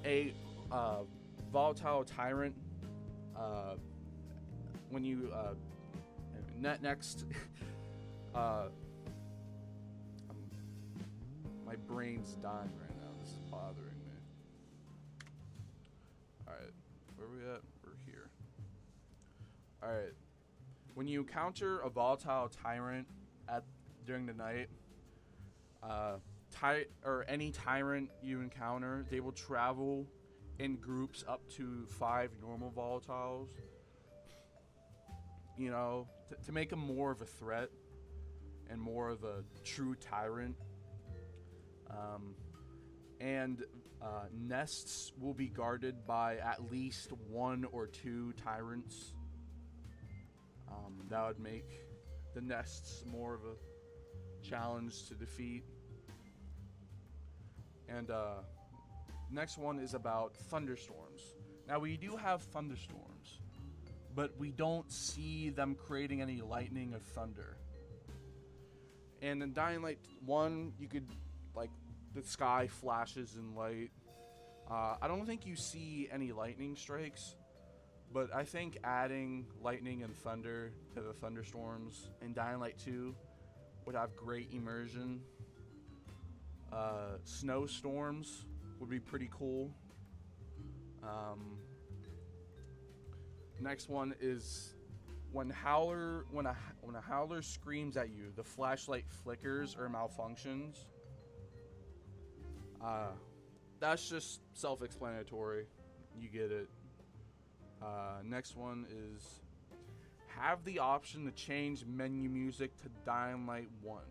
A volatile tyrant, when you next my brain's dying right now. This is bothering me. Alright, where are we at? We're here. Alright, when you encounter a volatile tyrant during the night, any tyrant you encounter, they will travel in groups up to 5 normal volatiles, you know, to make them more of a threat and more of a true tyrant. And nests will be guarded by at least 1 or 2 tyrants. That would make the nests more of a challenge to defeat. And next one is about thunderstorms. Now, we do have thunderstorms, but we don't see them creating any lightning or thunder. And in Dying Light 1, you could, like, the sky flashes in light. I don't think you see any lightning strikes, but I think adding lightning and thunder to the thunderstorms in Dying Light 2 would have great immersion. Snowstorms would be pretty cool. Next one is when a howler screams at you, the flashlight flickers or malfunctions. That's just self-explanatory. You get it. Next one is have the option to change menu music to Dying Light 1.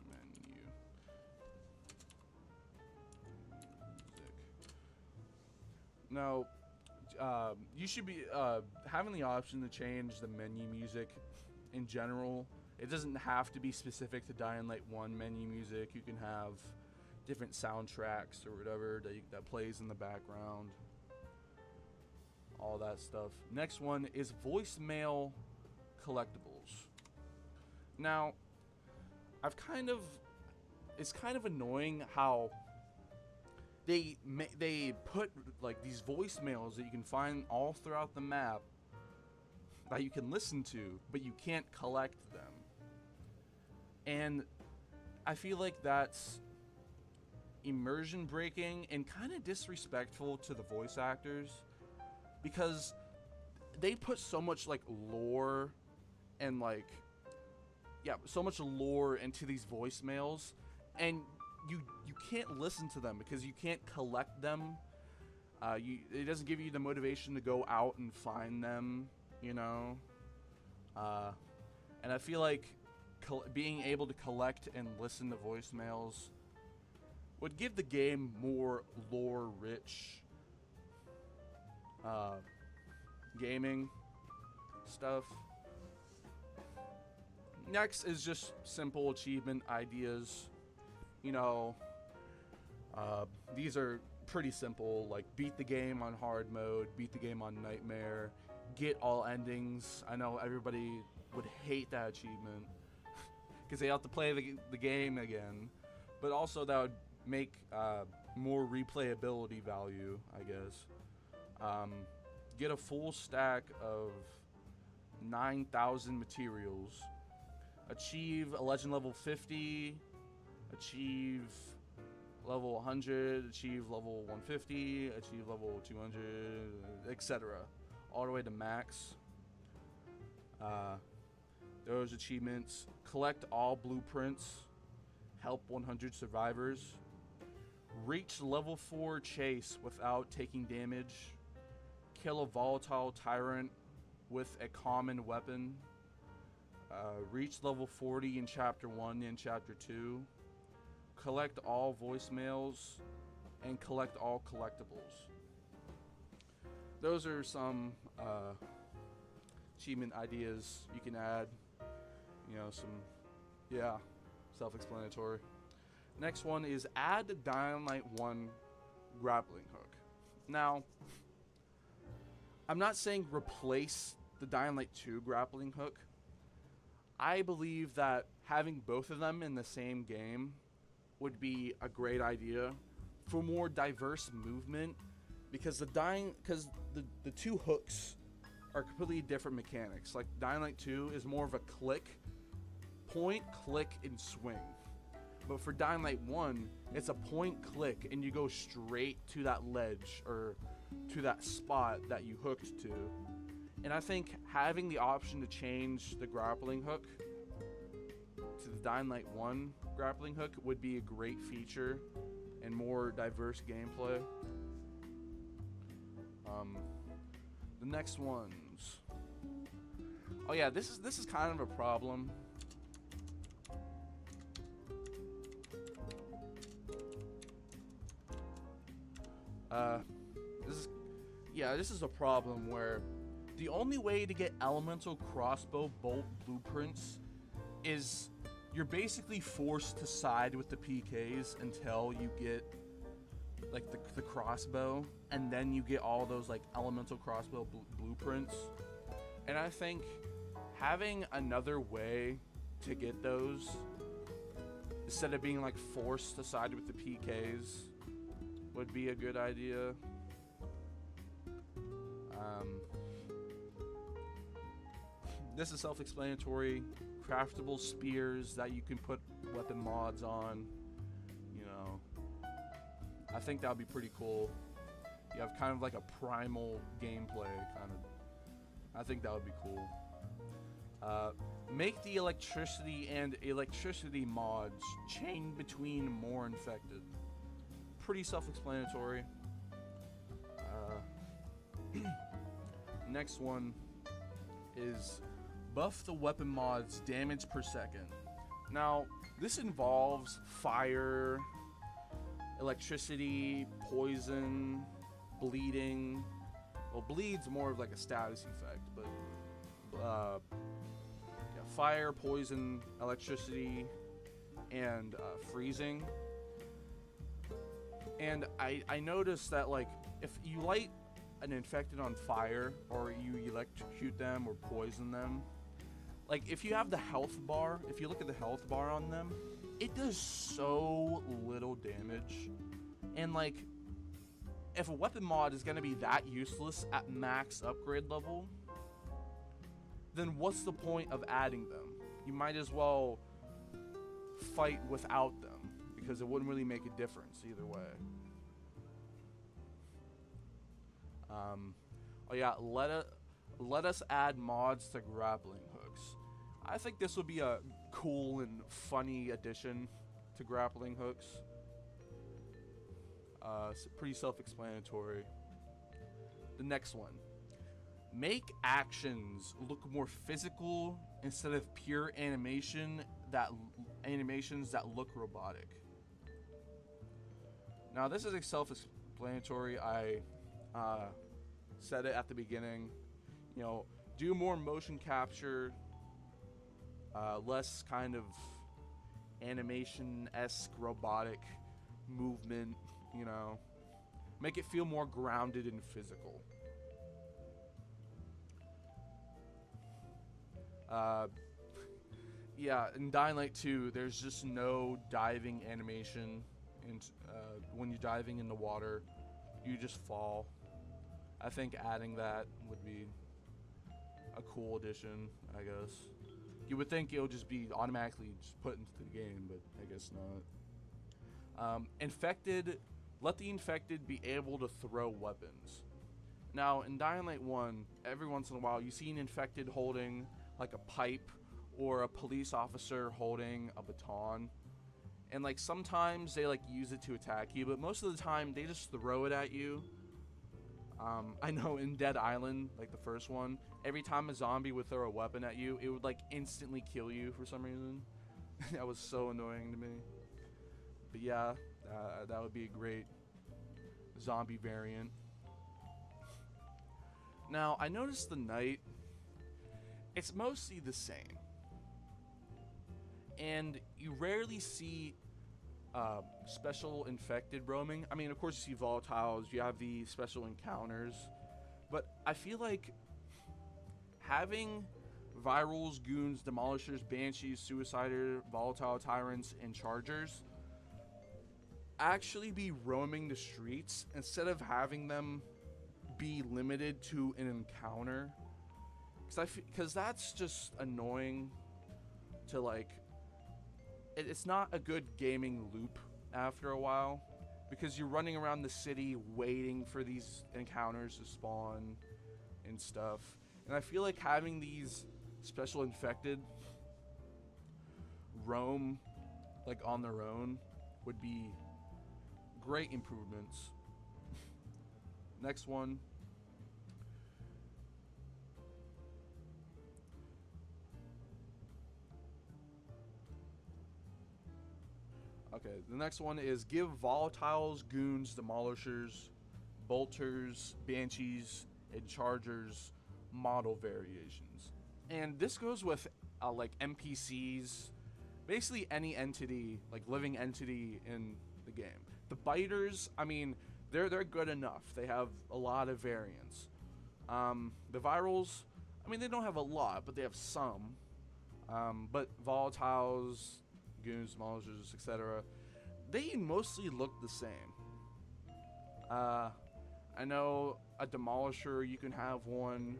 Menu music. Now, you should be having the option to change the menu music in general. It doesn't have to be specific to Dying Light 1 menu music. You can have different soundtracks or whatever that plays in the background. All that stuff. Next one is voicemail collectibles. Now, it's kind of annoying how they put like these voicemails that you can find all throughout the map that you can listen to, but you can't collect them. And I feel like that's immersion breaking and kind of disrespectful to the voice actors, because they put so much like lore and so much lore into these voicemails, and you can't listen to them because you can't collect them. It doesn't give you the motivation to go out and find them, you know. And I feel like being able to collect and listen to voicemails would give the game more lore-rich gaming stuff. Next is just simple achievement ideas. You know, these are pretty simple, like beat the game on hard mode, beat the game on nightmare, get all endings. I know everybody would hate that achievement because they have to play the game again, but also that would make more replayability value, I guess. Get a full stack of 9,000 materials, achieve a legend level 50, achieve level 100, achieve level 150, achieve level 200, etc. all the way to max. Those achievements: collect all blueprints, help 100 survivors, Reach level 4 chase without taking damage. Kill a volatile tyrant with a common weapon. Reach level 40 in Chapter 1 and Chapter 2. Collect all voicemails and collect all collectibles. Those are some achievement ideas you can add. Self-explanatory. Next one is add Dying Light 1 grappling hook. Now, I'm not saying replace the Dying Light 2 grappling hook. I believe that having both of them in the same game would be a great idea for more diverse movement, because the two hooks are completely different mechanics. Like Dying Light 2 is more of a point, click, and swing. But for Dying Light 1, it's a point, click, and you go straight to that ledge or to that spot that you hooked to. And I think having the option to change the grappling hook to the Dying Light 1 grappling hook would be a great feature and more diverse gameplay. The next ones. Oh yeah, this is kind of a problem. This is a problem where the only way to get elemental crossbow bolt blueprints is you're basically forced to side with the PKs until you get like the crossbow, and then you get all those like elemental crossbow blueprints. And I think having another way to get those, instead of being like forced to side with the PKs, would be a good idea. This is self-explanatory. Craftable spears that you can put weapon mods on. I think that would be pretty cool. You have kind of like a primal gameplay kind of. I think that would be cool. Make the electricity mods chain between more infected. Pretty self-explanatory. Next one is buff the weapon mod's damage per second. Now, this involves fire, electricity, poison, bleeding. Well, bleed's more of like a status effect, but fire, poison, electricity, and freezing. And I noticed that like if you light an infected on fire, or you electrocute them or poison them, like if you have the health bar, if you look at the health bar on them, it does so little damage. And like if a weapon mod is going to be that useless at max upgrade level, then what's the point of adding them? You might as well fight without them, because it wouldn't really make a difference either way. Let us add mods to grappling hooks. I think this would be a cool and funny addition to grappling hooks. It's pretty self-explanatory. The next one. Make actions look more physical instead of pure animations that look robotic. Now this is a self-explanatory. I said it at the beginning. Do more motion capture, less kind of animation-esque robotic movement. Make it feel more grounded and physical. In Dying Light 2, there's just no diving animation. When you're diving in the water, you just fall. I think adding that would be a cool addition, I guess. You would think it'll just be automatically just put into the game, but I guess not. Let the infected be able to throw weapons. Now, in Dying Light 1, every once in a while, you see an infected holding like a pipe, or a police officer holding a baton. and like sometimes they like use it to attack you, but most of the time they just throw it at you. I know in Dead Island, like the first one, every time a zombie would throw a weapon at you, it would like instantly kill you for some reason. That was so annoying to me. But yeah, that would be a great zombie variant. Now, I noticed the night, it's mostly the same. And you rarely see special infected roaming. I mean, of course, you see volatiles, you have the special encounters. But I feel like having virals, goons, demolishers, banshees, suicider, volatile tyrants, and chargers actually be roaming the streets instead of having them be limited to an encounter, because that's just annoying to like. It's not a good gaming loop after a while, because you're running around the city waiting for these encounters to spawn and stuff. And I feel like having these special infected roam like on their own would be great improvements. Next one. Okay, the next one is give volatiles, goons, demolishers, bolters, banshees, and chargers model variations. And this goes with like NPCs, basically any entity, like living entity in the game. The biters, I mean, they're good enough. They have a lot of variants. The virals, I mean, they don't have a lot, but they have some. But volatiles, goons, demolishers, etc., they mostly look the same. I know a demolisher, you can have one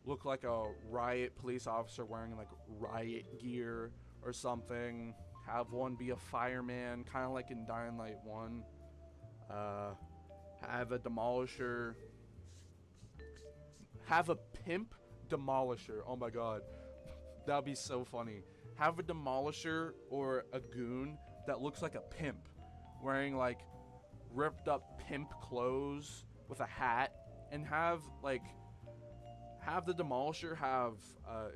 look like a riot police officer wearing like riot gear or something. Have one be a fireman, kind of like in Dying Light 1. Have a demolisher. Have a pimp demolisher. Oh my god. That'd be so funny. Have a demolisher or a goon that looks like a pimp, wearing like ripped up pimp clothes with a hat, and have the demolisher have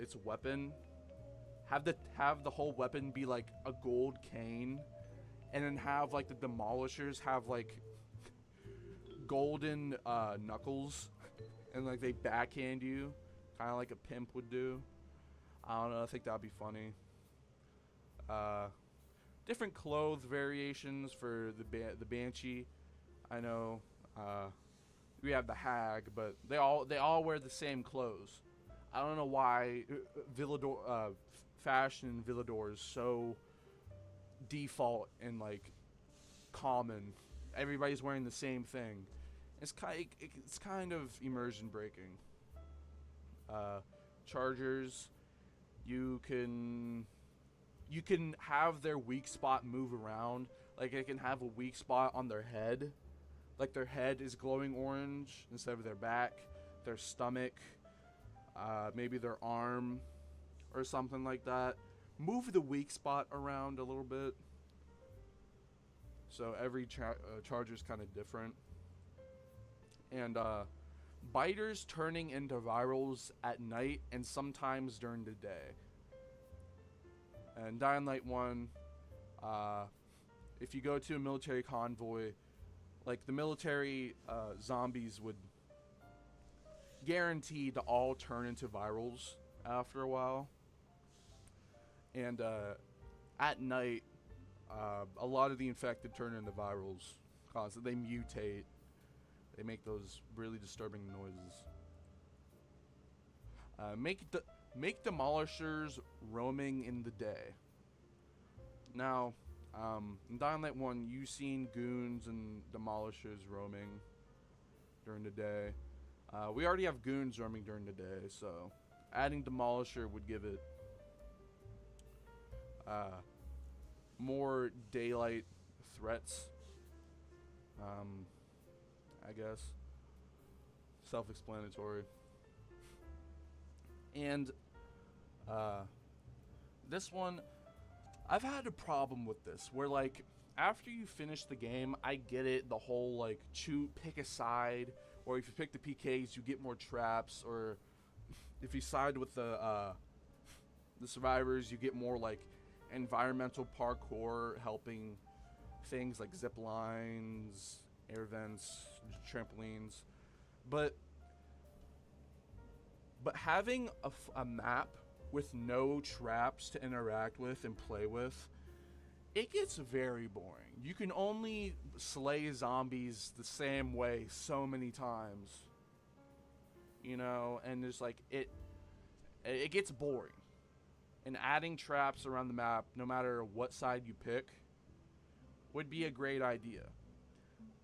its weapon, have the whole weapon be like a gold cane, and then have like the demolishers have like golden knuckles, and like they backhand you, kind of like a pimp would do. I don't know. I think that'd be funny. Different clothes variations for the banshee. I know we have the hag, but they all wear the same clothes. I don't know why Villador fashion in Villador is so default and like common. Everybody's wearing the same thing. It's kind of immersion breaking. Chargers, you can have their weak spot move around. Like they can have a weak spot on their head. Like their head is glowing orange instead of their back. Their stomach, maybe their arm or something like that. Move the weak spot around a little bit. So every charger is kind of different. And biters turning into virals at night and sometimes during the day. And Dying Light 1, if you go to a military convoy, like the military zombies would guarantee to all turn into virals after a while. And at night, a lot of the infected turn into virals constantly. They mutate. They make those really disturbing noises. Make demolishers roaming in the day. Now, in Dying Light 1, you've seen goons and demolishers roaming during the day. We already have goons roaming during the day, so adding demolisher would give it more daylight threats. I guess. Self-explanatory. And this one, I've had a problem with this where, like, after you finish the game, I get it, the whole, like, pick a side, or if you pick the PKs, you get more traps, or if you side with the survivors, you get more, like, environmental parkour, helping things like zip lines, air vents, trampolines. But having a map with no traps to interact with and play with, it gets very boring. You can only slay zombies the same way so many times, you know, and there's like it gets boring. And adding traps around the map, no matter what side you pick, would be a great idea.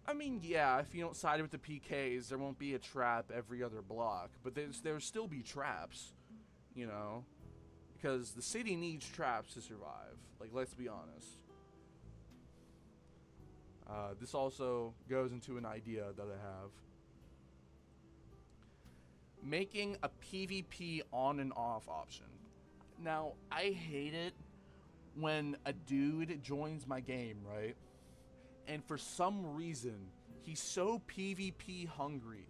I mean, yeah, if you don't side with the PKs, there won't be a trap every other block, but there'll still be traps, you know, because the city needs traps to survive. Like, let's be honest. This also goes into an idea that I have. Making a PvP on and off option. Now, I hate it when a dude joins my game, right? And for some reason, he's so PvP hungry.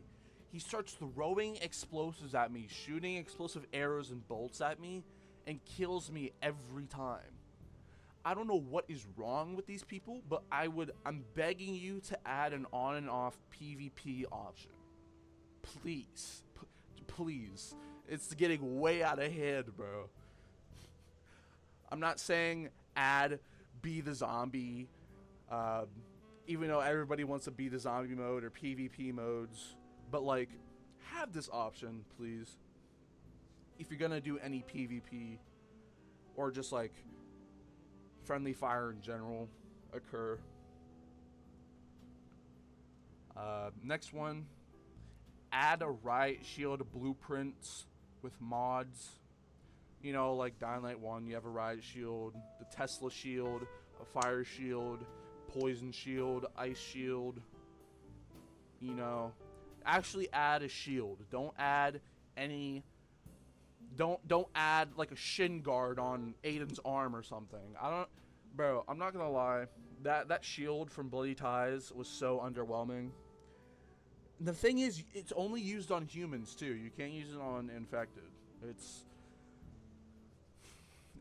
He starts throwing explosives at me, shooting explosive arrows and bolts at me, and kills me every time. I don't know what is wrong with these people, but I'm begging you to add an on and off PvP option. Please. Please. It's getting way out of hand, bro. I'm not saying be the zombie, even though everybody wants to be the zombie mode or PvP modes, but like, have this option, please. If you're gonna do any PvP, or just like friendly fire in general occur. Next one, add a riot shield blueprints with mods. You know, like Dying Light 1, you have a riot shield, the Tesla shield, a fire shield, poison shield, ice shield. You know, actually add a shield. Don't add like a shin guard on Aiden's arm or something. Bro, I'm not gonna lie. That shield from Bloody Ties was so underwhelming. The thing is, it's only used on humans too. You can't use it on infected.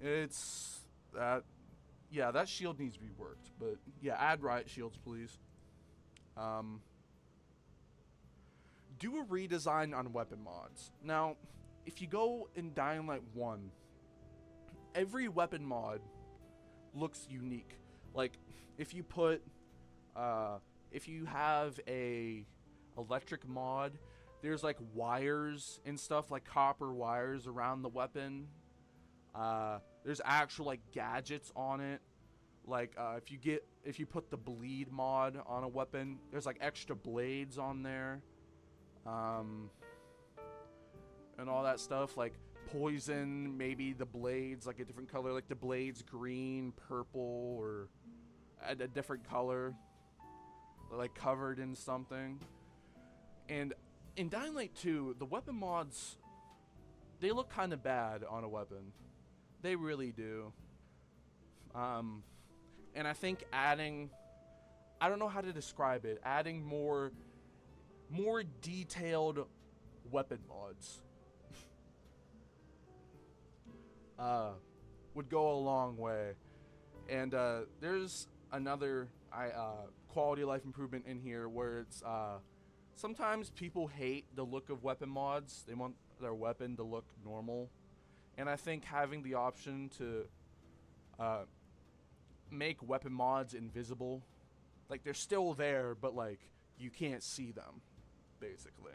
It's that, yeah, that shield needs to be worked. But yeah, add riot shields, please. Do a redesign on weapon mods. Now, if you go in Dying Light 1, every weapon mod looks unique. Like, if you have a electric mod, there's like wires and stuff, like copper wires around the weapon. There's actual like gadgets on it. Like if you put the bleed mod on a weapon, there's like extra blades on there. And all that stuff, like poison, maybe the blades like a different color, like the blades green, purple, or a different color, like covered in something. And in Dying Light 2, the weapon mods, they look kind of bad on a weapon. They really do. And I think adding, I don't know how to describe it, adding more detailed weapon mods would go a long way. And there's another quality of life improvement in here where it's sometimes people hate the look of weapon mods. They want their weapon to look normal. And I think having the option to make weapon mods invisible, like they're still there, but like you can't see them, basically.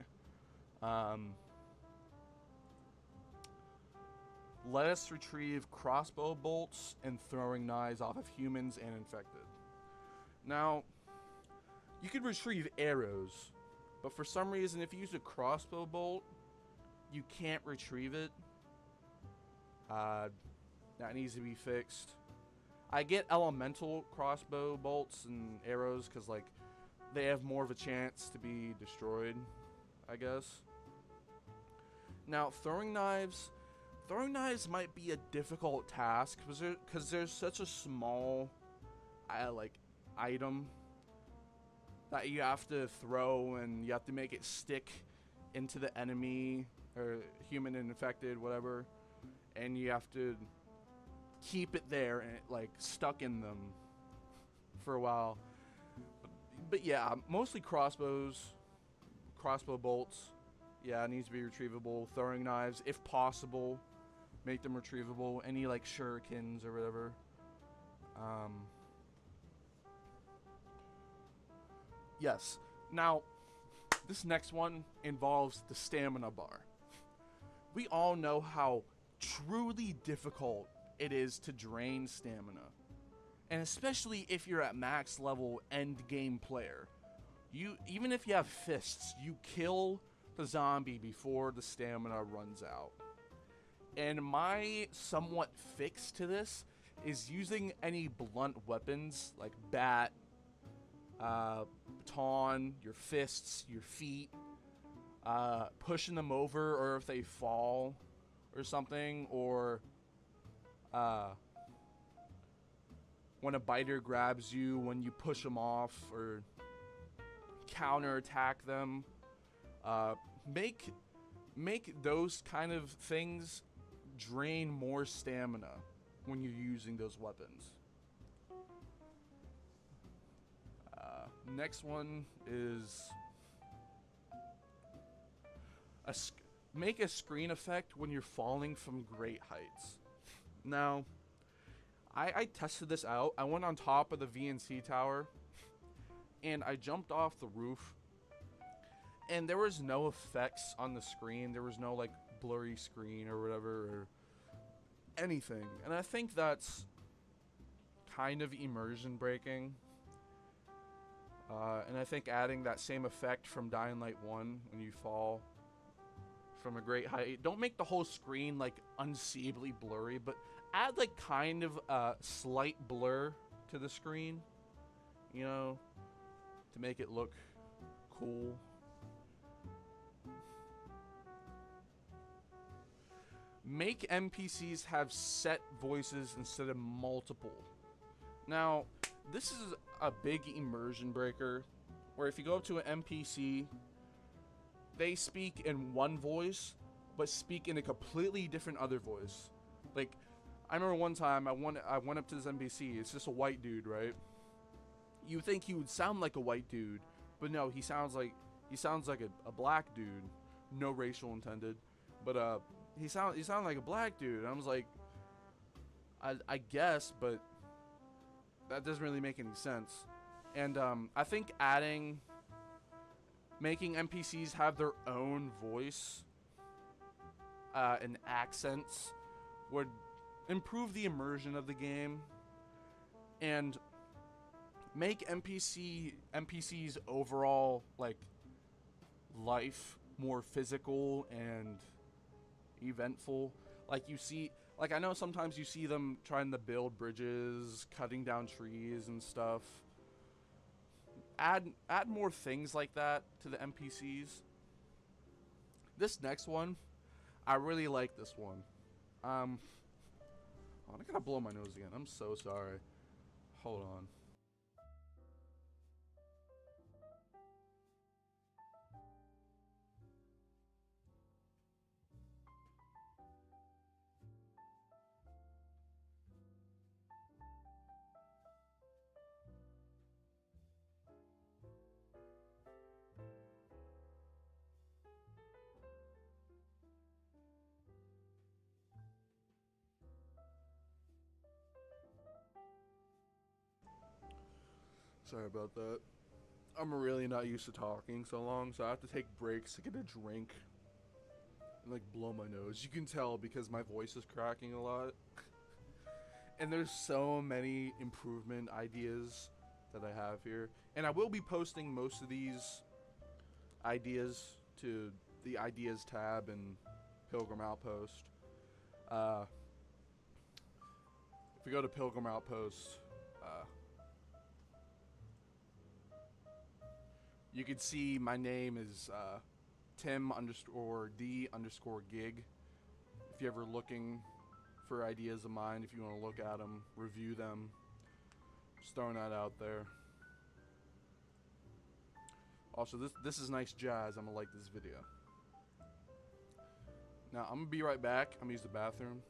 Let us retrieve crossbow bolts and throwing knives off of humans and infected. Now, you could retrieve arrows, but for some reason, if you use a crossbow bolt, you can't retrieve it. That needs to be fixed. I get elemental crossbow bolts and arrows because, like, they have more of a chance to be destroyed, I guess. Now, throwing knives, throwing knives might be a difficult task because there's such a small, like, item that you have to throw, and you have to make it stick into the enemy or human infected, whatever, and you have to keep it there and like stuck in them for a while. But yeah, mostly crossbow bolts. Yeah, it needs to be retrievable. Throwing knives, if possible, make them retrievable. Any like shurikens or whatever. Yes. Now, this next one involves the stamina bar. We all know how truly difficult it is to drain stamina. And especially if you're at max level end game player. Even if you have fists, you kill the zombie before the stamina runs out. And my somewhat fix to this is using any blunt weapons like bat, baton, your fists, your feet, pushing them over, or if they fall or something, or when a biter grabs you, when you push them off or counterattack them, make those kind of things drain more stamina when you're using those weapons. Next one is make a screen effect when you're falling from great heights. Now, I tested this out. I went on top of the VNC tower, and I jumped off the roof, and there was no effects on the screen. There was no like blurry screen or whatever or anything. And I think that's kind of immersion breaking. And I think adding that same effect from Dying Light 1 when you fall from a great height. Don't make the whole screen like unseeably blurry, but add like kind of a slight blur to the screen, you know, to make it look cool. Make NPCs have set voices instead of multiple. Now, this is a big immersion breaker, where if you go up to an NPC, they speak in one voice, but speak in a completely different other voice. Like, I remember one time I went up to this NPC. It's just a white dude, right? You think he would sound like a white dude, but no, he sounds like a black dude. No racial intended, but he sounded like a black dude. And I was like, I guess, but that doesn't really make any sense. And I think making NPCs have their own voice and accents would improve the immersion of the game and make NPCs overall like life more physical and eventful. Like I know sometimes you see them trying to build bridges, cutting down trees and stuff. Add more things like that to the NPCs. This next one, I really like this one. I gotta blow my nose again. I'm so sorry. Hold on. Sorry about that. I'm really not used to talking so long, so I have to take breaks to get a drink and like blow my nose. You can tell because my voice is cracking a lot. And there's so many improvement ideas that I have here. And I will be posting most of these ideas to the ideas tab in Pilgrim Outpost. If we go to Pilgrim Outpost, you can see my name is Tim_D_gig. if you're ever looking for ideas of mine, if you want to look at them, review them, just throwing that out there. Also, this is nice jazz. I'm gonna like this video. Now I'm gonna be right back. I'm gonna use the bathroom.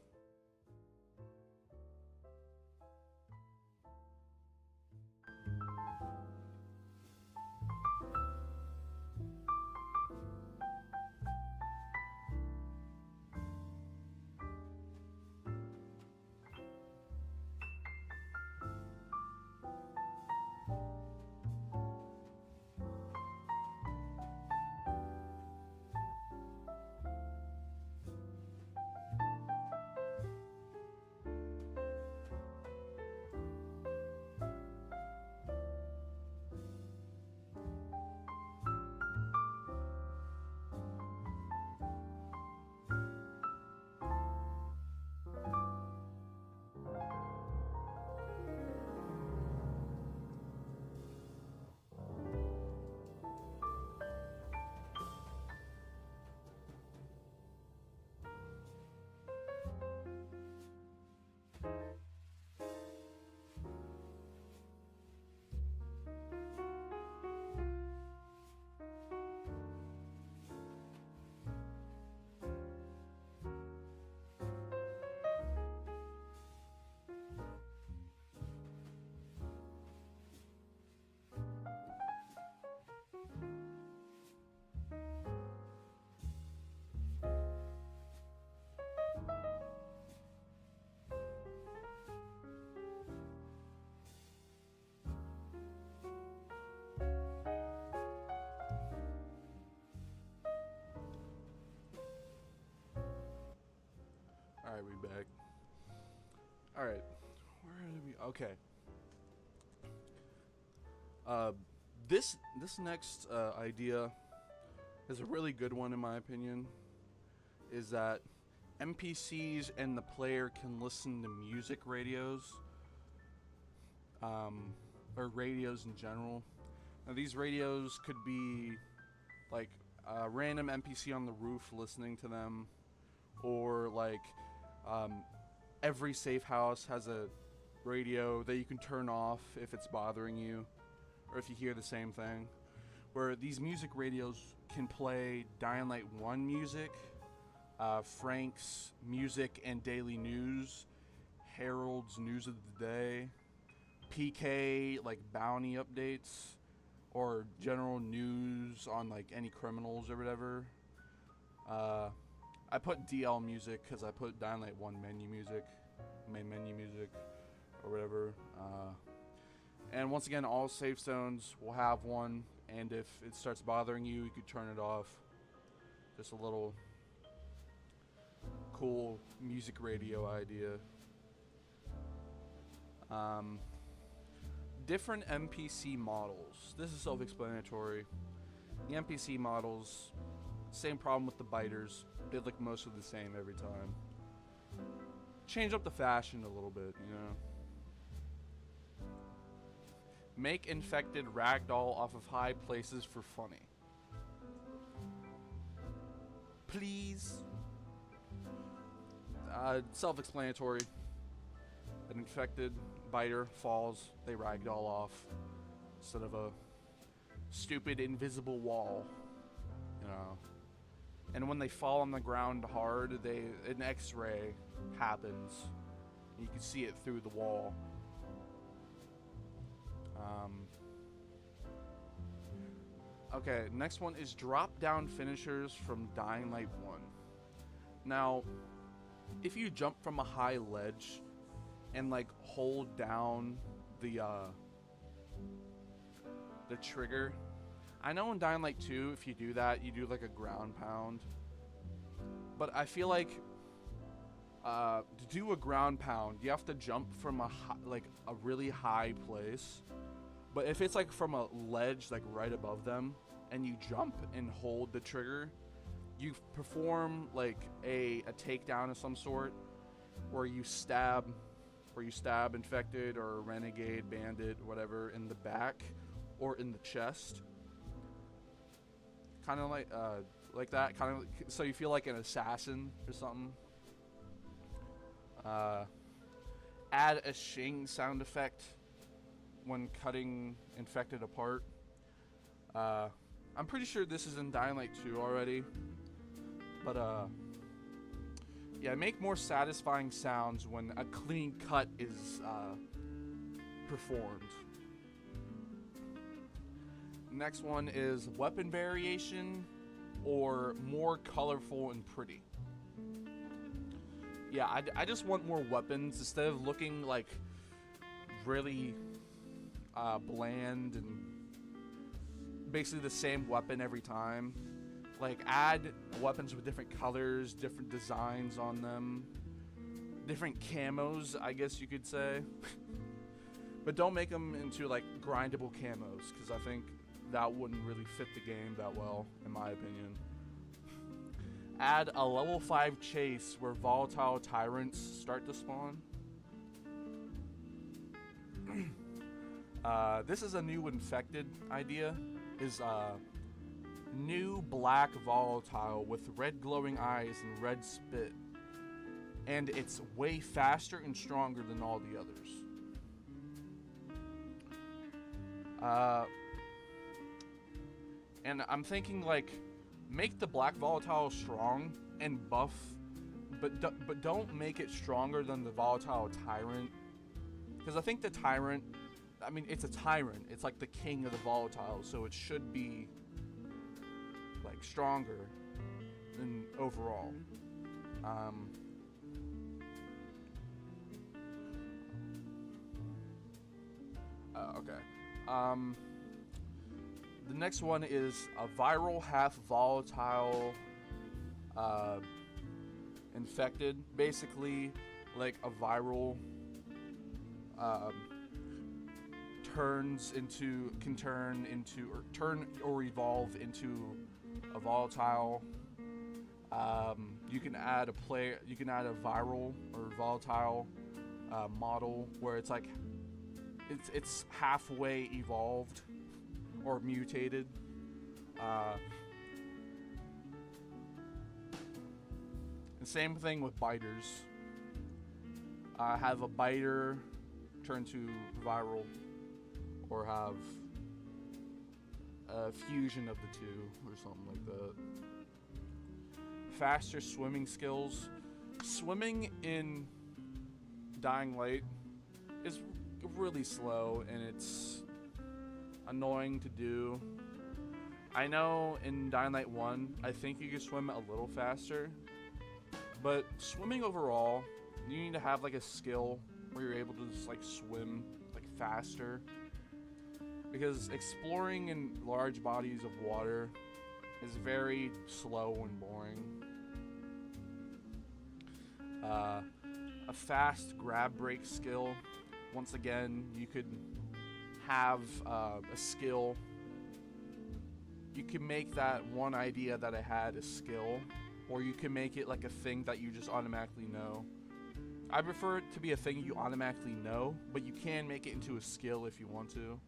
Alright, we back. Alright. Where did we... Okay. This next idea is a really good one in my opinion. Is that NPCs and the player can listen to music radios. Or radios in general. Now these radios could be like a random NPC on the roof listening to them. Or like every safe house has a radio that you can turn off if it's bothering you or if you hear the same thing, where these music radios can play Dying Light 1 music, Frank's music and daily news, Harold's news of the day, PK like bounty updates, or general news on like any criminals or whatever. I put DL music because I put Dying Light 1 menu music, main menu music, or whatever. And once again, all safe zones will have one, and if it starts bothering you, you could turn it off. Just a little cool music radio idea. Different NPC models. This is self-explanatory. The NPC models, same problem with the biters. They look mostly the same every time. Change up the fashion a little bit, you know. Make infected ragdoll off of high places for funny. Please. Self-explanatory. An infected biter falls, they ragdoll off instead of a stupid invisible wall, you know. And when they fall on the ground hard, an X-ray happens. You can see it through the wall. Okay, next one is drop-down finishers from Dying Light 1. Now, if you jump from a high ledge and like hold down the trigger, I know in Dying Light 2, if you do that, you do like a ground pound. But I feel like to do a ground pound, you have to jump from a really high place. But if it's like from a ledge like right above them, and you jump and hold the trigger, you perform like a takedown of some sort, where you stab infected or renegade, bandit, whatever, in the back or in the chest. Kind of like that, kind of so you feel like an assassin or something. Uh, Add a shing sound effect when cutting infected apart. Uh, I'm pretty sure this is in Dying Light 2 already, but yeah, make more satisfying sounds when a clean cut is performed. Next one is weapon variation or more colorful and pretty. Yeah, I just want more weapons instead of looking like really bland and basically the same weapon every time. Like, add weapons with different colors, different designs on them, different camos, I guess you could say. But don't make them into like grindable camos, because I think that wouldn't really fit the game that well, in my opinion. Add a level 5 chase where volatile tyrants start to spawn. This is a new infected idea. Is new black volatile with red glowing eyes and red spit. And it's way faster and stronger than all the others. And I'm thinking, like, make the black volatile strong and buff, but don't make it stronger than the volatile tyrant. Because I think the tyrant, I mean, it's a tyrant. It's like the king of the volatile, so it should be like stronger than overall. Okay. The next one is a viral half volatile infected. Basically, like a viral can turn or evolve into a volatile. You can add a viral or volatile model where it's like it's halfway evolved or mutated. And same thing with biters. Have a biter turn to viral, or have a fusion of the two, or something like that. Faster swimming skills. Swimming in Dying Light is really slow, and it's annoying to do. I know in Dying Light 1, I think you can swim a little faster, but swimming overall, you need to have like a skill where you're able to just like swim like faster, because exploring in large bodies of water is very slow and boring. A fast grab break skill. Once again, you could have a skill. You can make that one idea that I had a skill, or you can make it like a thing that you just automatically know. I prefer it to be a thing you automatically know, but you can make it into a skill if you want to.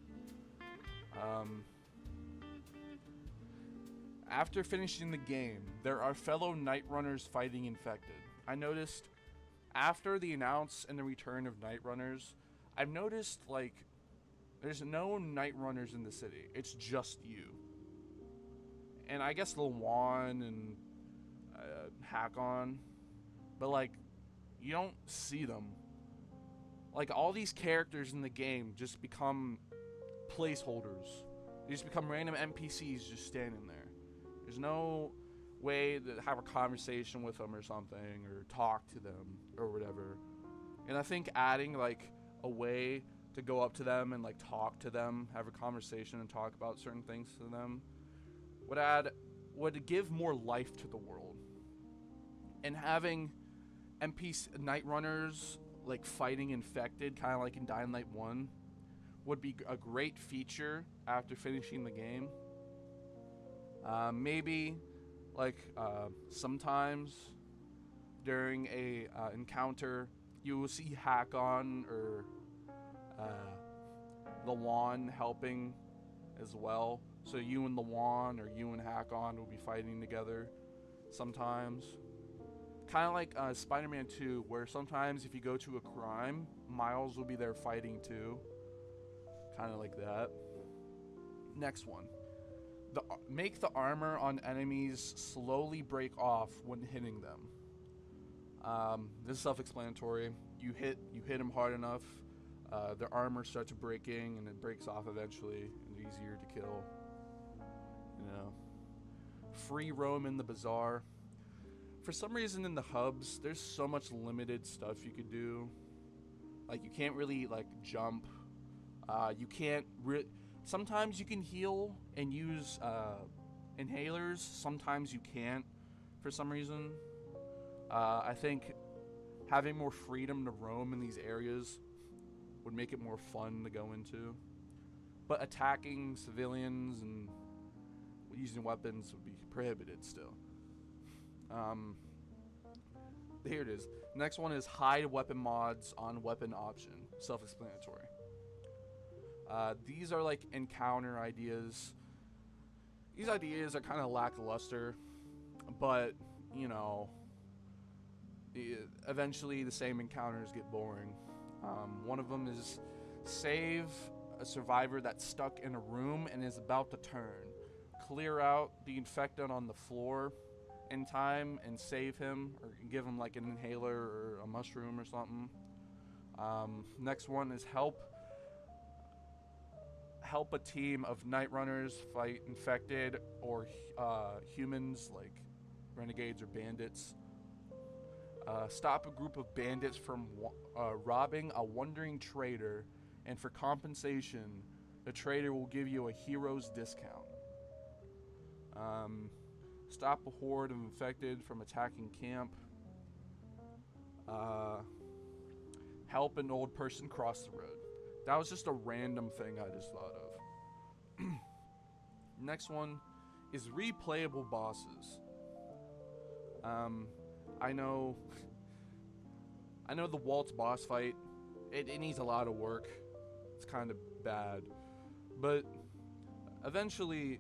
After finishing the game, there are fellow Night Runners fighting infected. I noticed after the announce and the return of Night Runners, I've noticed like there's no Night Runners in the city. It's just you. And I guess Lawan and Hakon, but like you don't see them. Like all these characters in the game just become placeholders. They just become random NPCs just standing there. There's no way to have a conversation with them or something, or talk to them or whatever. And I think adding like a way to go up to them and like talk to them, have a conversation and talk about certain things to them would give more life to the world. And having NPC Night Runners like fighting infected, kind of like in Dying Light 1, would be a great feature after finishing the game. Maybe like sometimes during a encounter, you will see Hakon or Lawan helping as well. So you and Lawan or you and Hakon will be fighting together sometimes. Kind of like Spider-Man 2, where sometimes if you go to a crime, Miles will be there fighting too. Kind of like that. Next one. Make the armor on enemies slowly break off when hitting them. This is self-explanatory. You hit them hard enough, their armor starts breaking, and it breaks off eventually, and easier to kill. You know, free roam in the bazaar. For some reason, in the hubs, there's so much limited stuff you could do. Like you can't really like jump. You can't. Sometimes you can heal and use inhalers. Sometimes you can't, for some reason. I think having more freedom to roam in these areas would make it more fun to go into. But attacking civilians and using weapons would be prohibited still. Here it is. Next one is hide weapon mods on weapon option. Self-explanatory. These are like encounter ideas. These ideas are kind of lackluster, but you know, eventually the same encounters get boring. One of them is save a survivor that's stuck in a room and is about to turn. Clear out the infected on the floor in time and save him, or give him like an inhaler or a mushroom or something. Next one is help a team of night runners fight infected or humans like renegades or bandits. Stop a group of bandits from robbing a wandering trader, and for compensation, the trader will give you a hero's discount. Stop a horde of infected from attacking camp. Help an old person cross the road. That was just a random thing I just thought of. Next one is replayable bosses. I know the Waltz boss fight, it needs a lot of work. It's kind of bad. But eventually,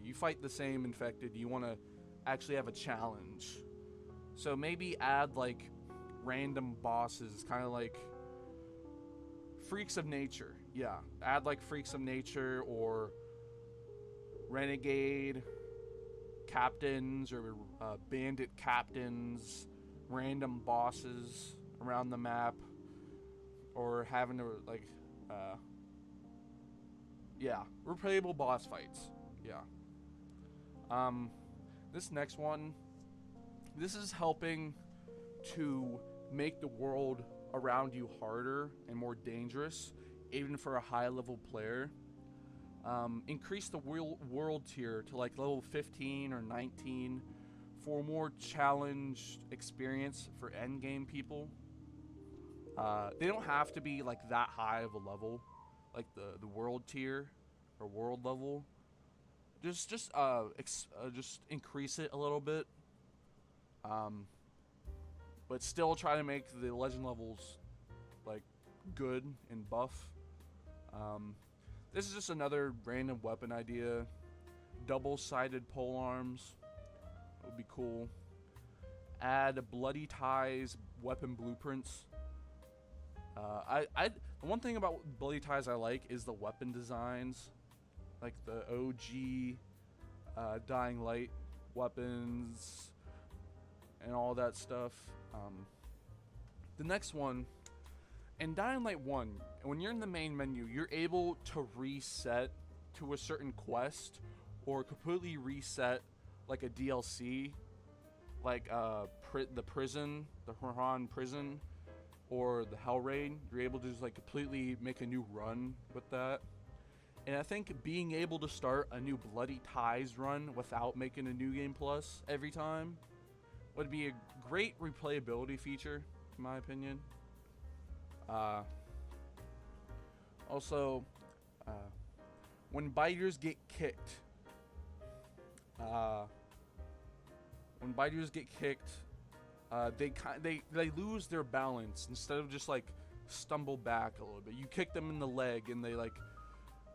you fight the same infected. You want to actually have a challenge. So maybe add like random bosses, kind of like freaks of nature. Yeah, add like freaks of nature or renegade captains or bandit captains, random bosses around the map, or having to like replayable boss fights. Yeah. This next one, this is helping to make the world around you harder and more dangerous, even for a high level player. Increase the world tier to like level 15 or 19 for more challenge experience for endgame people. They don't have to be like that high of a level, like the world tier or world level. Just increase it a little bit, but still try to make the legend levels like good and buff. This is just another random weapon idea. Double-sided pole arms would be cool. Add bloody ties weapon blueprints. The one thing about bloody ties I like is the weapon designs, like the OG Dying Light weapons and all that stuff. The next one, in Dying Light 1, when you're in the main menu, you're able to reset to a certain quest or completely reset like a DLC, like the prison, the Huron prison, or the Hell Raid. You're able to just like completely make a new run with that. And I think being able to start a new Bloody Ties run without making a new game plus every time would be a great replayability feature, in my opinion. Also, when biters get kicked, they lose their balance. Instead of just like stumble back a little bit, you kick them in the leg and they like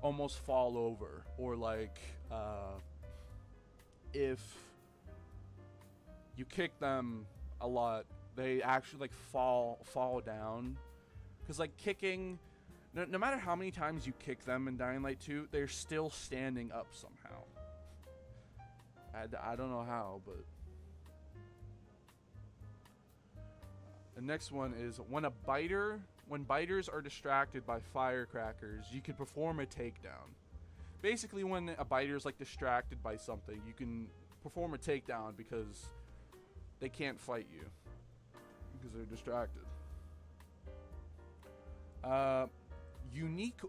almost fall over. Or like if you kick them a lot. They actually like fall down, because like kicking, no matter how many times you kick them in Dying Light 2, they're still standing up somehow. I don't know how, but the next one is when biters are distracted by firecrackers, you can perform a takedown. Basically, when a biter's like distracted by something, you can perform a takedown because they can't fight you because they're distracted. Unique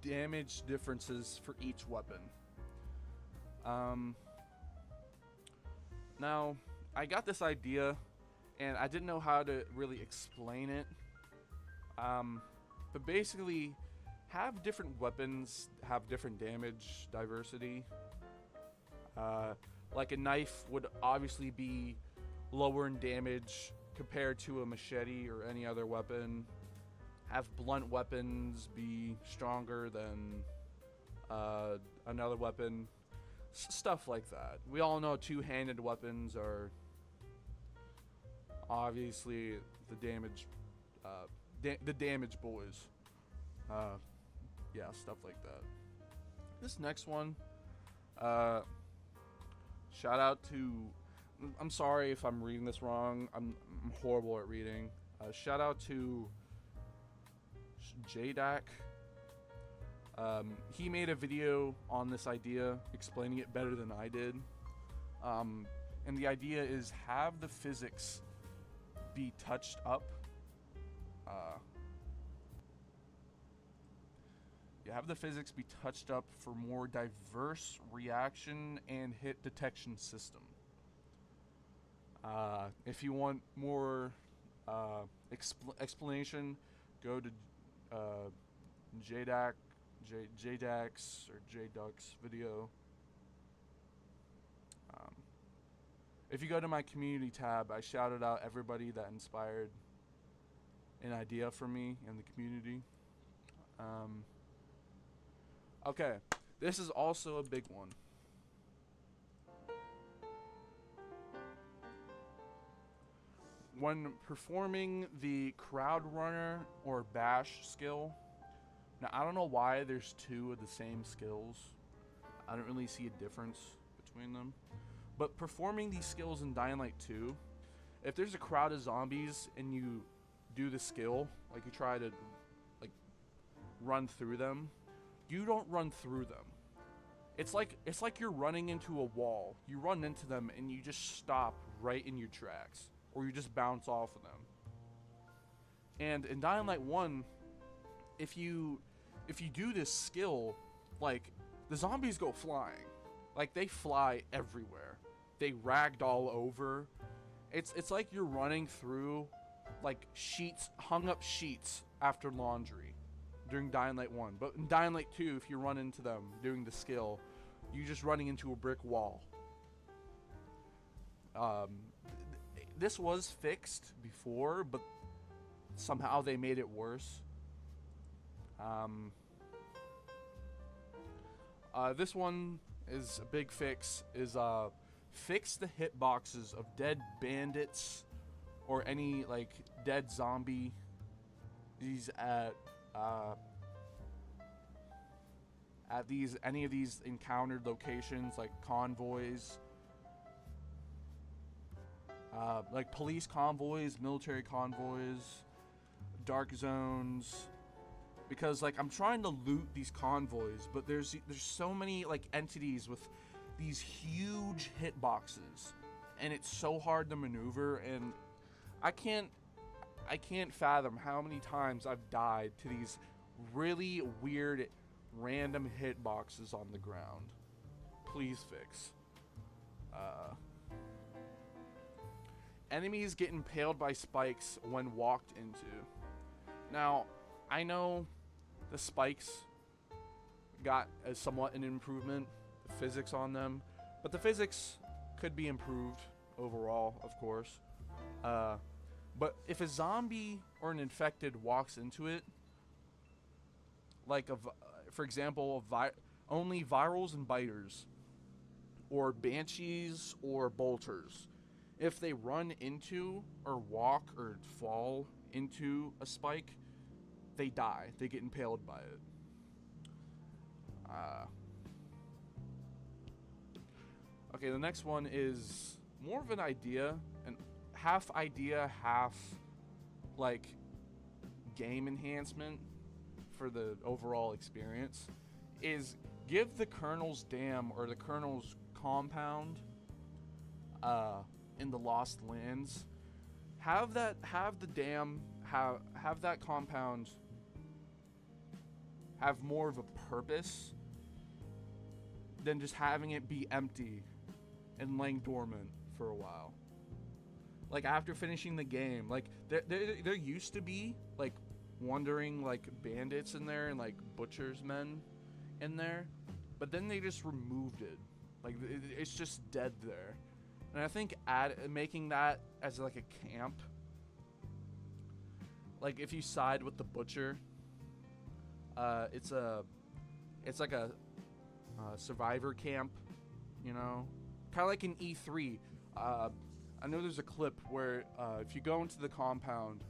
damage differences for each weapon. Now, I got this idea, and I didn't know how to really explain it. But basically, have different weapons have different damage diversity. Like a knife would obviously be lower in damage compared to a machete or any other weapon. Have blunt weapons be stronger than another weapon. Stuff like that. We all know two-handed weapons are obviously the damage boys. Yeah, stuff like that. This next one, shout out to, I'm sorry if I'm reading this wrong. I'm horrible at reading. Shout out to JDAC. He made a video on this idea, explaining it better than I did. And the idea is have the physics be touched up. Have the physics be touched up for more diverse reaction and hit detection system. If you want more explanation, go to JDAC. JDAX or JDuck's video. If you go to my community tab, I shouted out everybody that inspired an idea for me in the community. Okay, this is also a big one. When performing the crowd runner or bash skill, now I don't know why there's two of the same skills. I don't really see a difference between them. But performing these skills in Dying Light 2, if there's a crowd of zombies and you do the skill, like you try to like run through them, you don't run through them. It's like you're running into a wall. You run into them and you just stop right in your tracks, or you just bounce off of them. And in Dying Light 1, if you do this skill, like the zombies go flying. Like they fly everywhere. They ragdoll over. It's like you're running through like hung up sheets after laundry during Dying Light 1. But in Dying Light 2, if you run into them doing the skill, you're just running into a brick wall. This was fixed before, but somehow they made it worse. This one is a big fix, is fix the hitboxes of dead bandits or any like dead zombie these at any of these encountered locations, like convoys, like police convoys, military convoys, dark zones. Because like I'm trying to loot these convoys, but there's so many like entities with these huge hitboxes, and it's so hard to maneuver, and I can't fathom how many times I've died to these really weird random hitboxes on the ground. Please fix. Enemies get impaled by spikes when walked into. Now, I know the spikes got somewhat an improvement, the physics on them, but the physics could be improved overall, of course. But if a zombie or an infected walks into it, like for example, only virals and biters, or banshees or bolters, if they run into or walk or fall into a spike, they die. They get impaled by it. Uh, okay, the next one is more of an idea, and half idea, half like game enhancement for the overall experience. Is give the Colonel's Dam or the Colonel's Compound in the Lost Lands, have the dam have that compound have more of a purpose than just having it be empty and laying dormant for a while. Like after finishing the game, like there used to be like wandering like bandits in there and like butchers men in there, but then they just removed it. Like it's just dead there. And I think making that as like a camp, like if you side with the butcher, it's like a survivor camp, you know, kind of like an E3. I know there's a clip where if you go into the compound,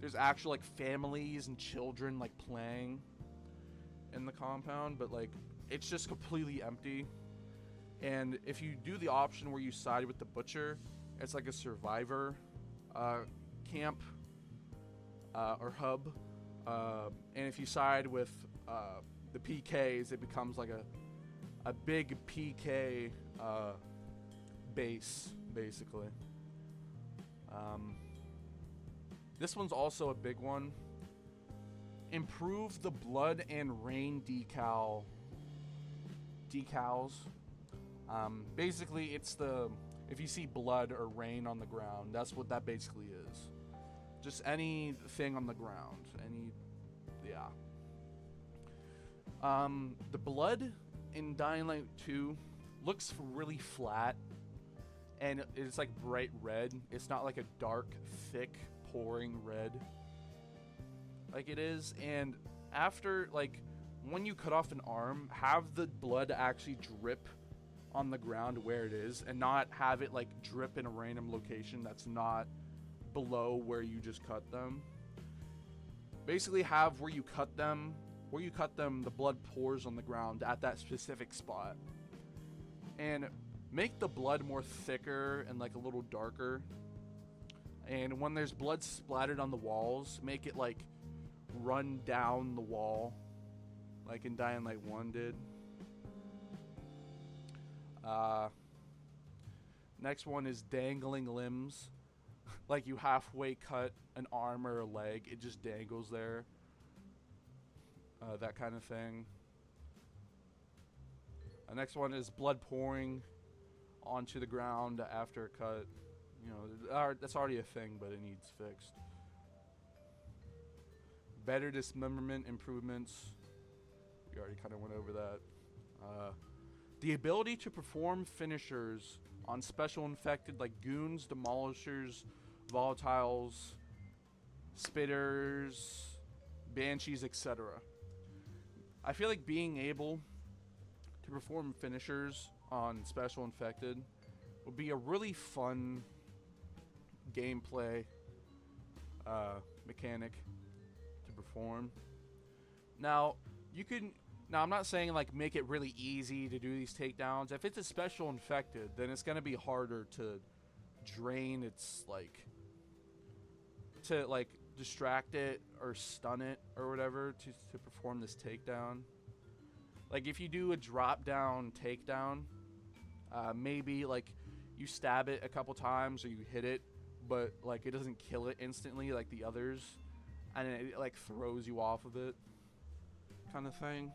there's actual like families and children like playing in the compound, but like it's just completely empty. And if you do the option where you side with the butcher, it's like a survivor camp or hub. And if you side with the PKs, it becomes like a big PK base, basically. This one's also a big one. Improve the blood and rain decals. Basically, it's if you see blood or rain on the ground, that's what that basically is. Just anything on the ground. The blood in Dying Light 2 looks really flat, and it's like bright red. It's not like a dark, thick, pouring red like it is. And after, like, when you cut off an arm, have the blood actually drip on the ground where it is, and not have it like drip in a random location that's not below where you just cut them. Basically have where you cut them, the blood pours on the ground at that specific spot. And make the blood more thicker and like a little darker. And when there's blood splattered on the walls, make it like run down the wall like in Dying Light 1 did. Next one is dangling limbs. Like you halfway cut an arm or a leg, it just dangles there. That kind of thing. Next one is blood pouring onto the ground after a cut. You know, that's already a thing, but it needs fixed. Better dismemberment improvements. We already kind of went over that. The ability to perform finishers on special infected like goons, demolishers, volatiles, spitters, banshees, etc. I feel like being able to perform finishers on special infected would be a really fun gameplay mechanic to perform. Now, I'm not saying like make it really easy to do these takedowns. If it's a special infected, then it's gonna be harder to drain its to distract it or stun it or whatever to perform this takedown. Like if you do a drop down takedown, maybe like you stab it a couple times or you hit it, but like it doesn't kill it instantly like the others, and it like throws you off of it, kind of thing.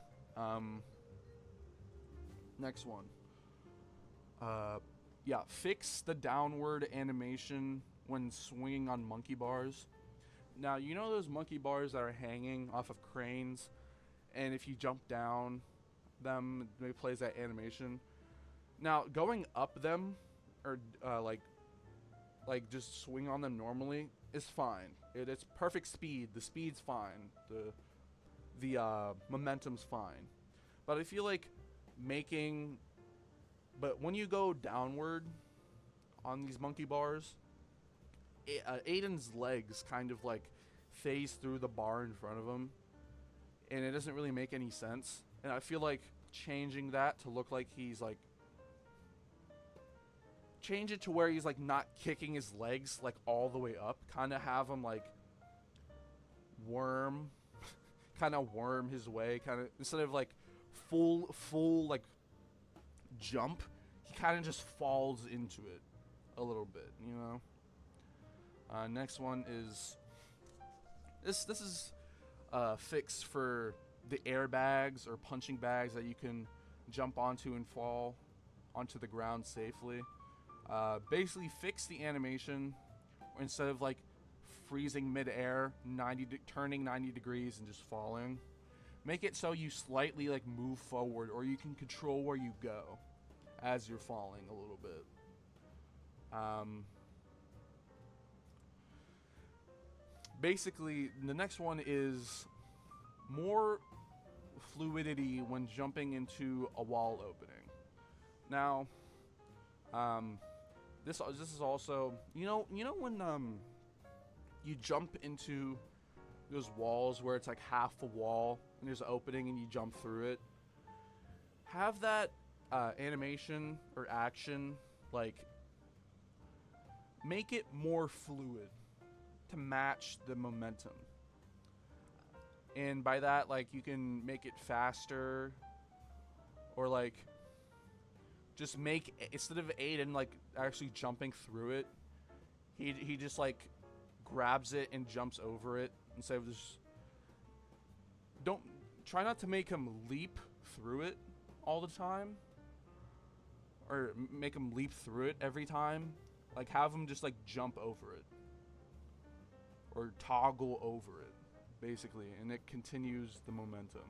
Next one. Fix the downward animation when swinging on monkey bars. Now, you know those monkey bars that are hanging off of cranes, and if you jump down them, it plays that animation. Now, going up them, or like just swing on them normally, is fine. It's perfect speed. The speed's fine. The momentum's fine. But I feel like but when you go downward on these monkey bars, Aiden's legs kind of like phase through the bar in front of him, and it doesn't really make any sense. And I feel like changing that to look like he's like, change it to where he's like not kicking his legs like all the way up, kind of have him like worm his way, kind of, instead of like full like jump, he kind of just falls into it a little bit, you know. Next one is this is a fix for the airbags or punching bags that you can jump onto and fall onto the ground safely. Basically fix the animation, instead of like freezing mid-air, turning 90 degrees and just falling. Make it so you slightly like move forward, or you can control where you go as you're falling a little bit. Basically, the next one is more fluidity when jumping into a wall opening. Now, this is also, you know when you jump into those walls where it's like half a wall and there's an opening and you jump through it. Have that animation or action, like, make it more fluid to match the momentum. And by that, like, you can make it faster, or like just make, instead of Aiden like actually jumping through it, he just like grabs it and jumps over it, instead of just, don't try not to make him leap through it all the time, or make him leap through it every time. Like, have him just like jump over it or toggle over it, basically, and it continues the momentum.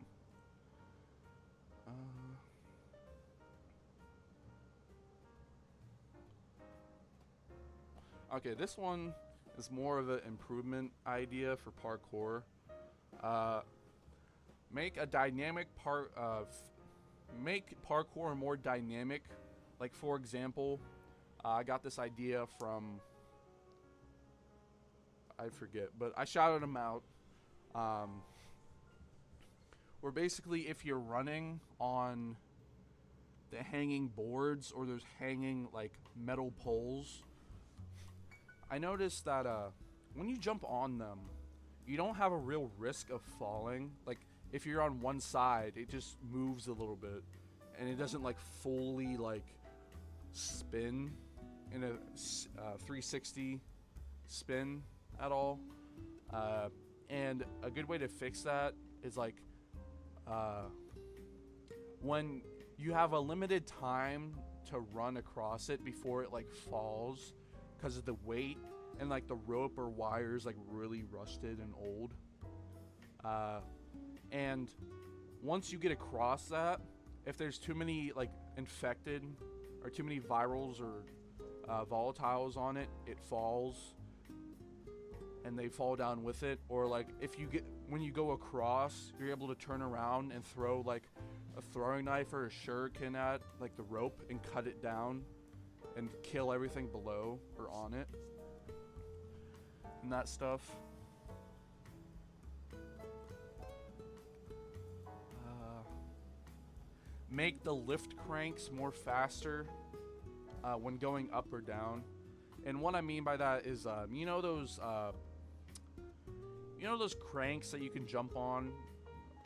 Okay, this one is more of an improvement idea for parkour. Make a dynamic make parkour more dynamic. Like, for example, I got this idea from, I forget, but I shouted him out. Where basically, if you're running on the hanging boards, or there's hanging like metal poles, I noticed that when you jump on them, you don't have a real risk of falling. Like, if you're on one side, it just moves a little bit, and it doesn't like fully like spin in a 360 spin at all. And a good way to fix that is like, when you have a limited time to run across it before it like falls, because of the weight, and like the rope or wires like really rusted and old. And once you get across that, if there's too many like infected or too many virals or volatiles on it, it falls, and they fall down with it. Or like, if you when you go across, you're able to turn around and throw like a throwing knife or a shuriken at like the rope and cut it down and kill everything below or on it, and that stuff. Make the lift cranks more faster when going up or down. And what I mean by that is, you know those cranks that you can jump on,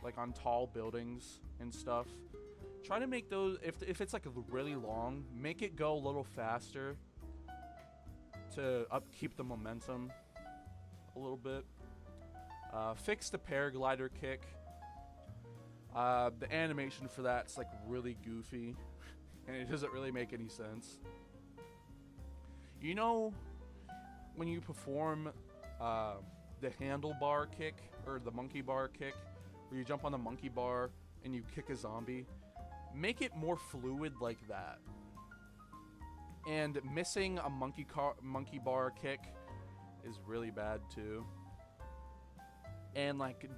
like on tall buildings and stuff? Try to make those, if it's like really long, make it go a little faster to keep the momentum a little bit. Fix the paraglider kick. The animation for that's like really goofy, and it doesn't really make any sense. You know, when you perform the handlebar kick or the monkey bar kick, where you jump on the monkey bar and you kick a zombie, make it more fluid like that. And missing a monkey bar kick is really bad too. And like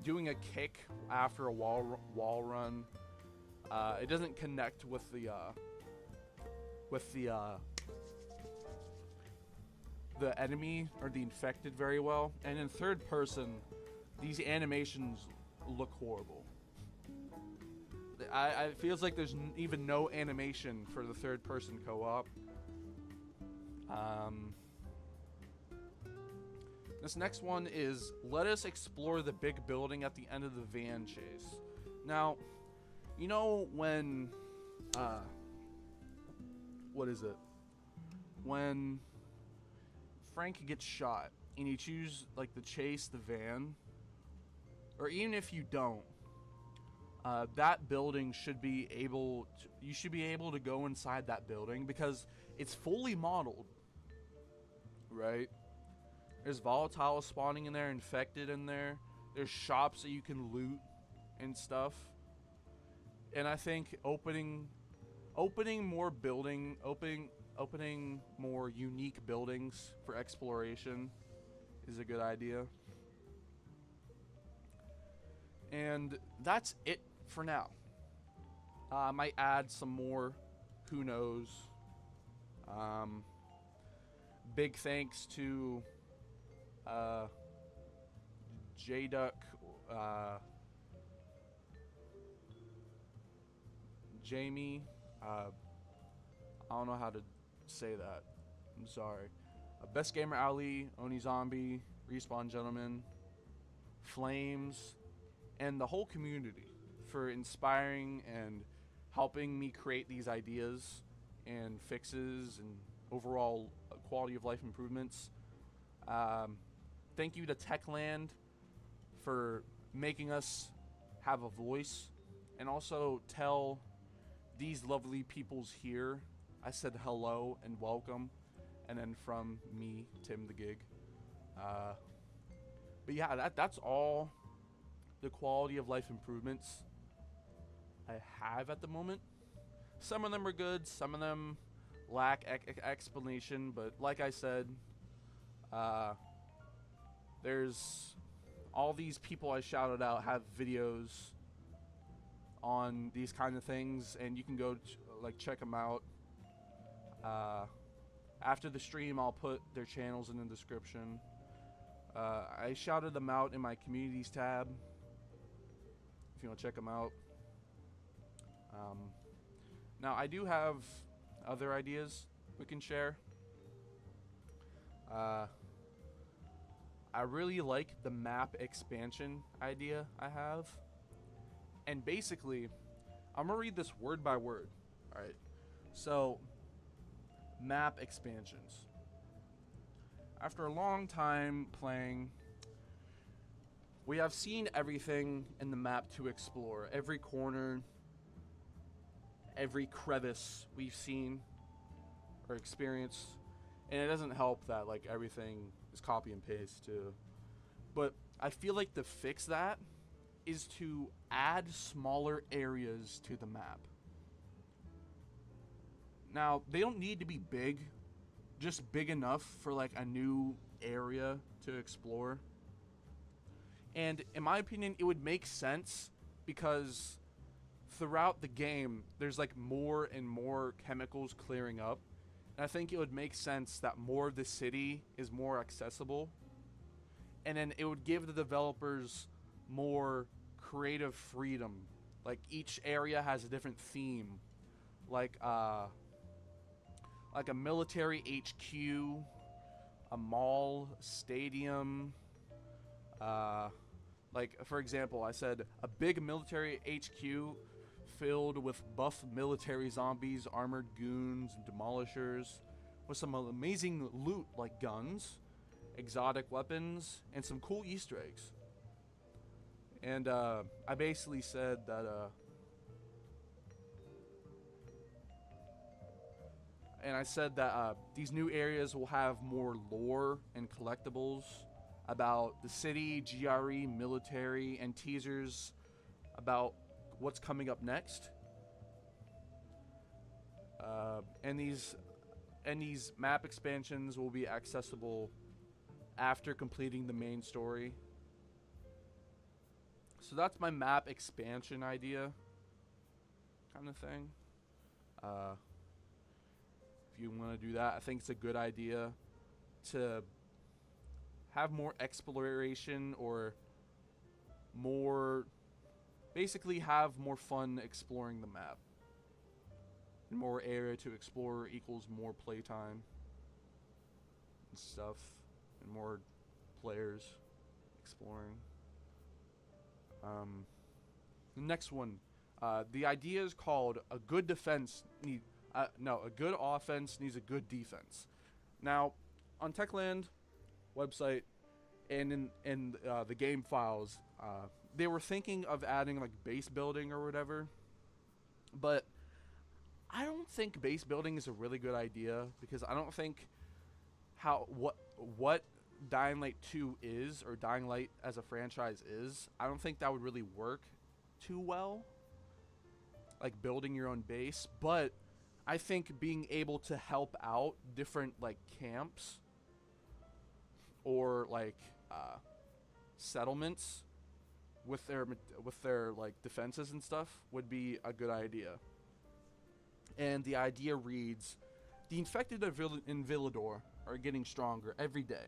doing a kick after a wall run, it doesn't connect with the the enemy or the infected very well, and in third person, these animations look horrible. It feels like there's even no animation for the third person co-op. This next one is, let us explore the big building at the end of the van chase. Now, you know when, what is it? When Frank gets shot and you choose like to chase the van, or even if you don't, that building should be able to, you should be able to go inside that building because it's fully modeled, right? There's volatiles spawning in there, infected in there. There's shops that you can loot and stuff. And I think opening more unique buildings for exploration is a good idea. And that's it for now. I might add some more, who knows. Big thanks to J-Duck, Jamie, I don't know how to say that, I'm sorry. Best Gamer Ali, Oni Zombie, Respawn Gentleman, Flames, and the whole community for inspiring and helping me create these ideas and fixes and overall quality of life improvements. Thank you to Techland for making us have a voice, and also tell these lovely peoples here I said hello and welcome, and then from me, Tim the Gig. But yeah, that's all the quality of life improvements I have at the moment. Some of them are good, some of them lack explanation, but like I said, there's all these people I shouted out have videos on these kind of things, and you can go check them out. After the stream, I'll put their channels in the description. I shouted them out in my communities tab if you want to check them out. Now I do have other ideas we can share. I really like the map expansion idea I have. And basically, I'm gonna read this word by word. Alright. So, map expansions. After a long time playing, we have seen everything in the map to explore. Every corner, every crevice we've seen or experienced. And it doesn't help that like everything is copy and paste too. But I feel like to fix that is to add smaller areas to the map. Now, they don't need to be big, just big enough for like a new area to explore. And in my opinion, it would make sense because throughout the game, there's like more and more chemicals clearing up. And I think it would make sense that more of the city is more accessible. And then it would give the developers more creative freedom. Like each area has a different theme. Like a military HQ, a mall, stadium. Like for example, I said a big military HQ filled with buff military zombies, armored goons, and demolishers, with some amazing loot like guns, exotic weapons, and some cool Easter eggs. And I basically said that these new areas will have more lore and collectibles about the city, GRE, military, and teasers about what's coming up next. And these map expansions will be accessible after completing the main story. So that's my map expansion idea, kind of thing. If you want to do that, I think it's a good idea. to have more exploration, or more, basically have more fun exploring the map. And more area to explore equals more playtime and stuff, and more players exploring. The next one, the idea is called a good a good offense needs a good defense. Now, on Techland website and in the game files, they were thinking of adding like base building or whatever, but I don't think base building is a really good idea, because I don't think what Dying Light 2 is, or Dying Light as a franchise is, I don't think that would really work too well, like building your own base. But I think being able to help out different like camps, or like settlements with their like defenses and stuff would be a good idea. And the idea reads: the infected in Villador are getting stronger every day,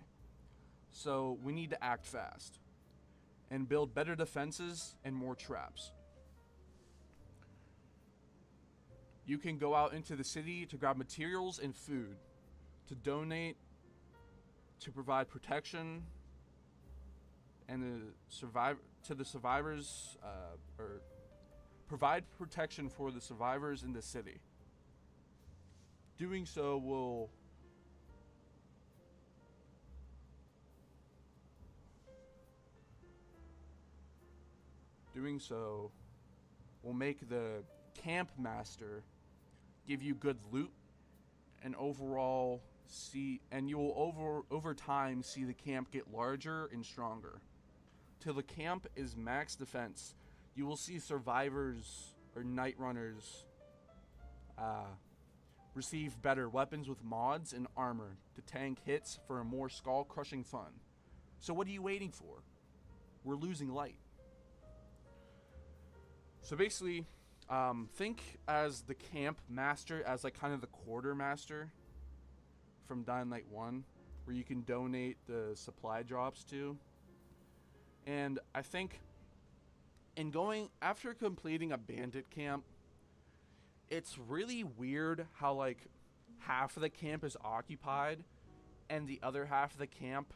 so we need to act fast and build better defenses and more traps. You can go out into the city to grab materials and food, to donate, to provide protection, and to the survivors, or provide protection for the survivors in the city. Doing so will make the camp master give you good loot, and you will over time see the camp get larger and stronger. Till the camp is max defense, you will see survivors or night runners receive better weapons with mods and armor to tank hits for a more skull crushing fun. So what are you waiting for? We're losing light. So basically, think as the camp master as like kind of the quartermaster from Dying Light 1, where you can donate the supply drops to. And I think after completing a bandit camp, it's really weird how like half of the camp is occupied and the other half of the camp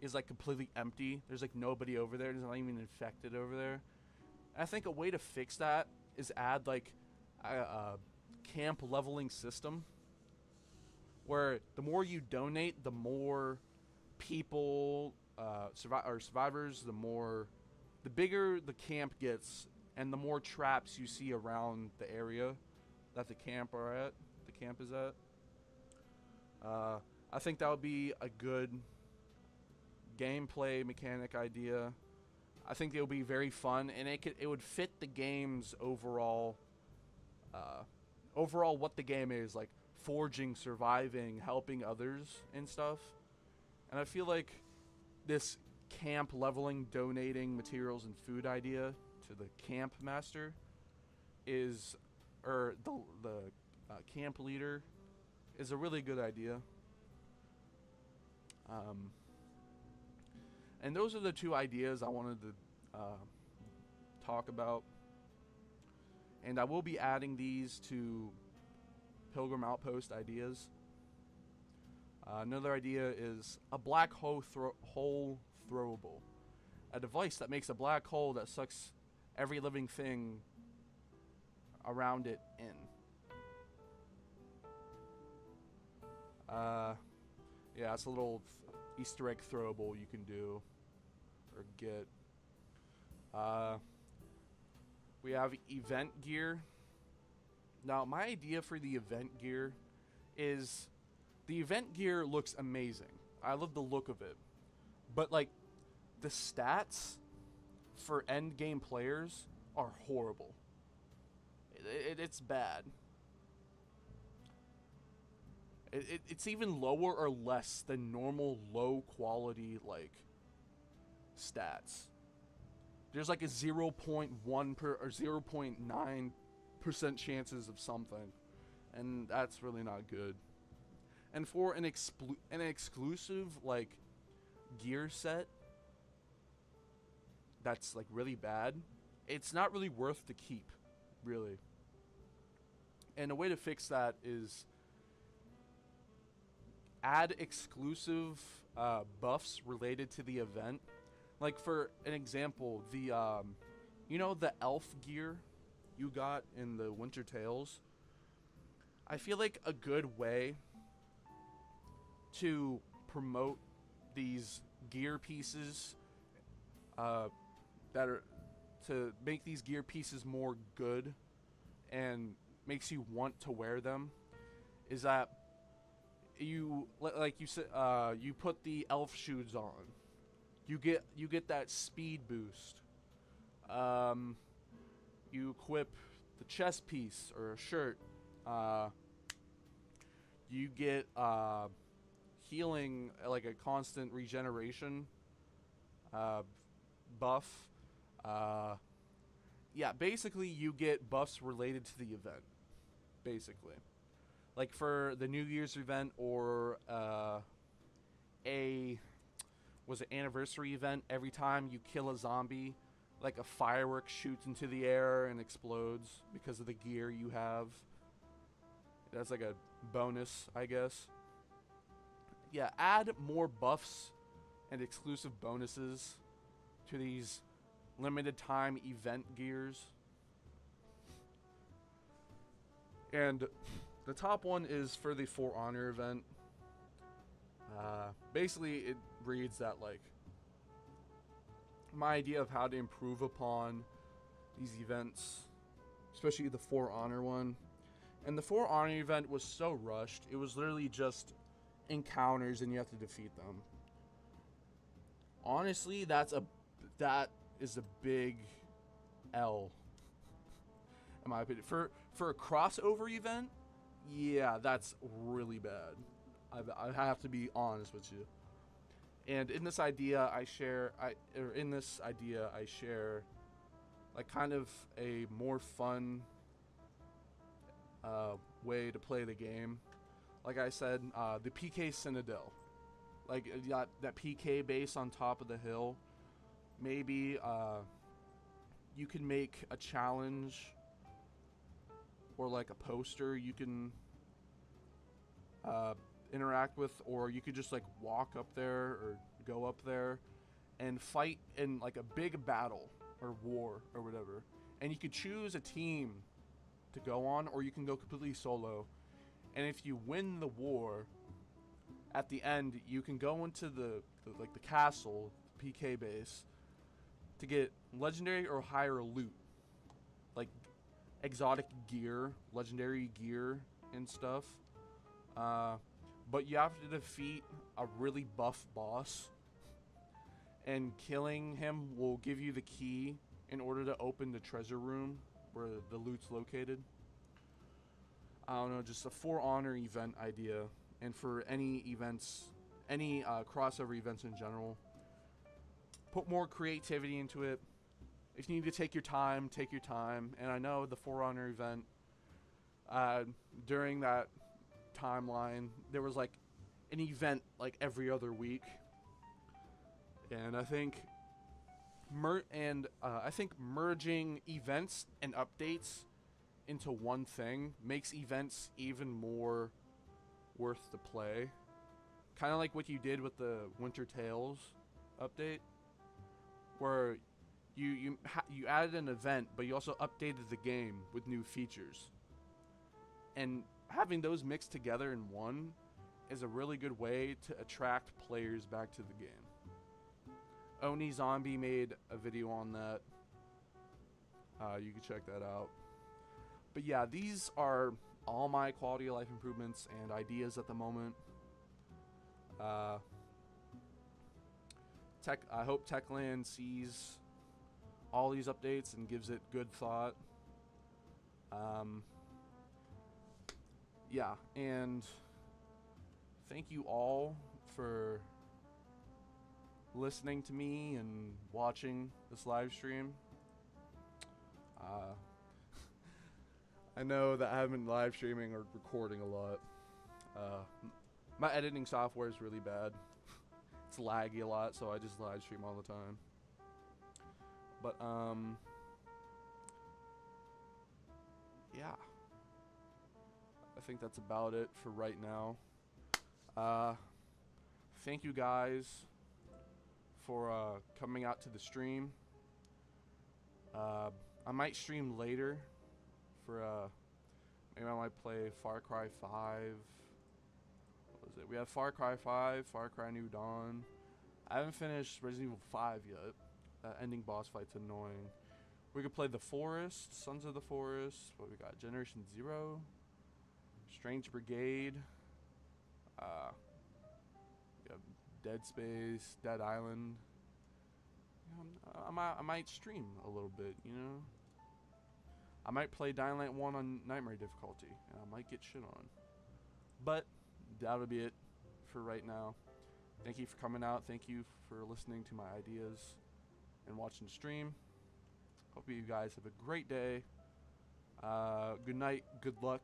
is like completely empty. There's like nobody over there. There's not even infected over there. I think a way to fix that is add like a camp leveling system, where the more you donate, the more people, survivors, the bigger the camp gets, and the more traps you see around the area that the camp is at. I think that would be a good gameplay mechanic idea. I think it would be very fun, and it would fit the game's overall what the game is, like forging, surviving, helping others and stuff. And I feel like this camp leveling, donating materials and food idea to the camp master or the camp leader is a really good idea. And those are the two ideas I wanted to talk about. And I will be adding these to Pilgrim Outpost ideas. Another idea is a black hole throwable. A device that makes a black hole that sucks every living thing around it in. Yeah, it's a little Easter egg throwable you can do or get. We have event gear. Now, my idea for the event gear is the event gear looks amazing. I love the look of it. But, like, the stats for end game players are horrible. It's bad. It's even lower or less than normal low quality, like, stats. There's like a 0.1 or 0.9% chances of something, and that's really not good. And for an exclusive like gear set that's like really bad, it's not really worth to keep, really. And a way to fix that is add exclusive buffs related to the event. Like for an example, the the elf gear you got in the Winter Tales. I feel like a good way to promote these gear pieces that are to make these gear pieces more good and makes you want to wear them is that you like you said you put the elf shoes on. You get that speed boost. You equip the chest piece or a shirt. You get healing, like a constant regeneration buff. Yeah, basically you get buffs related to the event. Basically, like for the New Year's event or a was an anniversary event. Every time you kill a zombie, like a firework shoots into the air and explodes because of the gear you have. That's like a bonus, I guess. Yeah, add more buffs and exclusive bonuses to these limited time event gears. And the top one is for the For Honor event. Basically, it reads that, like, my idea of how to improve upon these events, especially the For Honor one. And the For Honor event was so rushed. It was literally just encounters and you have to defeat them. Honestly, that is a big L, in my opinion. For a crossover event, yeah, that's really bad. I have to be honest with you. And in this idea, I share like kind of a more fun way to play the game. Like I said, the PK Citadel, like that PK base on top of the hill. Maybe you can make a challenge or like a poster you can interact with, or you could just like walk up there or go up there and fight in like a big battle or war or whatever. And you could choose a team to go on, or you can go completely solo. And if you win the war, at the end you can go into the castle, PK base, to get legendary or higher loot, like exotic gear, legendary gear and stuff. But you have to defeat a really buff boss, and killing him will give you the key in order to open the treasure room where the loot's located. I don't know, just a For Honor event idea, and for any events, any crossover events in general. Put more creativity into it. If you need to take your time, take your time. And I know the For Honor event, during that timeline, there was like an event like every other week, and I think merging events and updates into one thing makes events even more worth the play. Kind of like what you did with the Winter Tales update, where you added an event, but you also updated the game with new features. And having those mixed together in one is a really good way to attract players back to the game. Oni Zombie made a video on that. You can check that out. But yeah, these are all my quality of life improvements and ideas at the moment. I hope Techland sees all these updates and gives it good thought. Yeah, and thank you all for listening to me and watching this live stream. I know that I haven't been live streaming or recording a lot. My editing software is really bad. It's laggy a lot, so I just live stream all the time. But yeah, I think that's about it for right now. Thank you guys for coming out to the stream. I might stream later for maybe I might play Far Cry 5. What was it? We have Far Cry 5, Far Cry New Dawn. I haven't finished Resident Evil 5 yet. That ending boss fight's annoying. We could play The Forest, Sons of the Forest. What we got? Generation Zero, Strange Brigade. We have Dead Space, Dead Island. You know, I might stream a little bit, you know. I might play Dying Light 1 on Nightmare difficulty, and I might get shit on. But that'll be it for right now. Thank you for coming out. Thank you for listening to my ideas and watching the stream. Hope you guys have a great day. Good night. Good luck.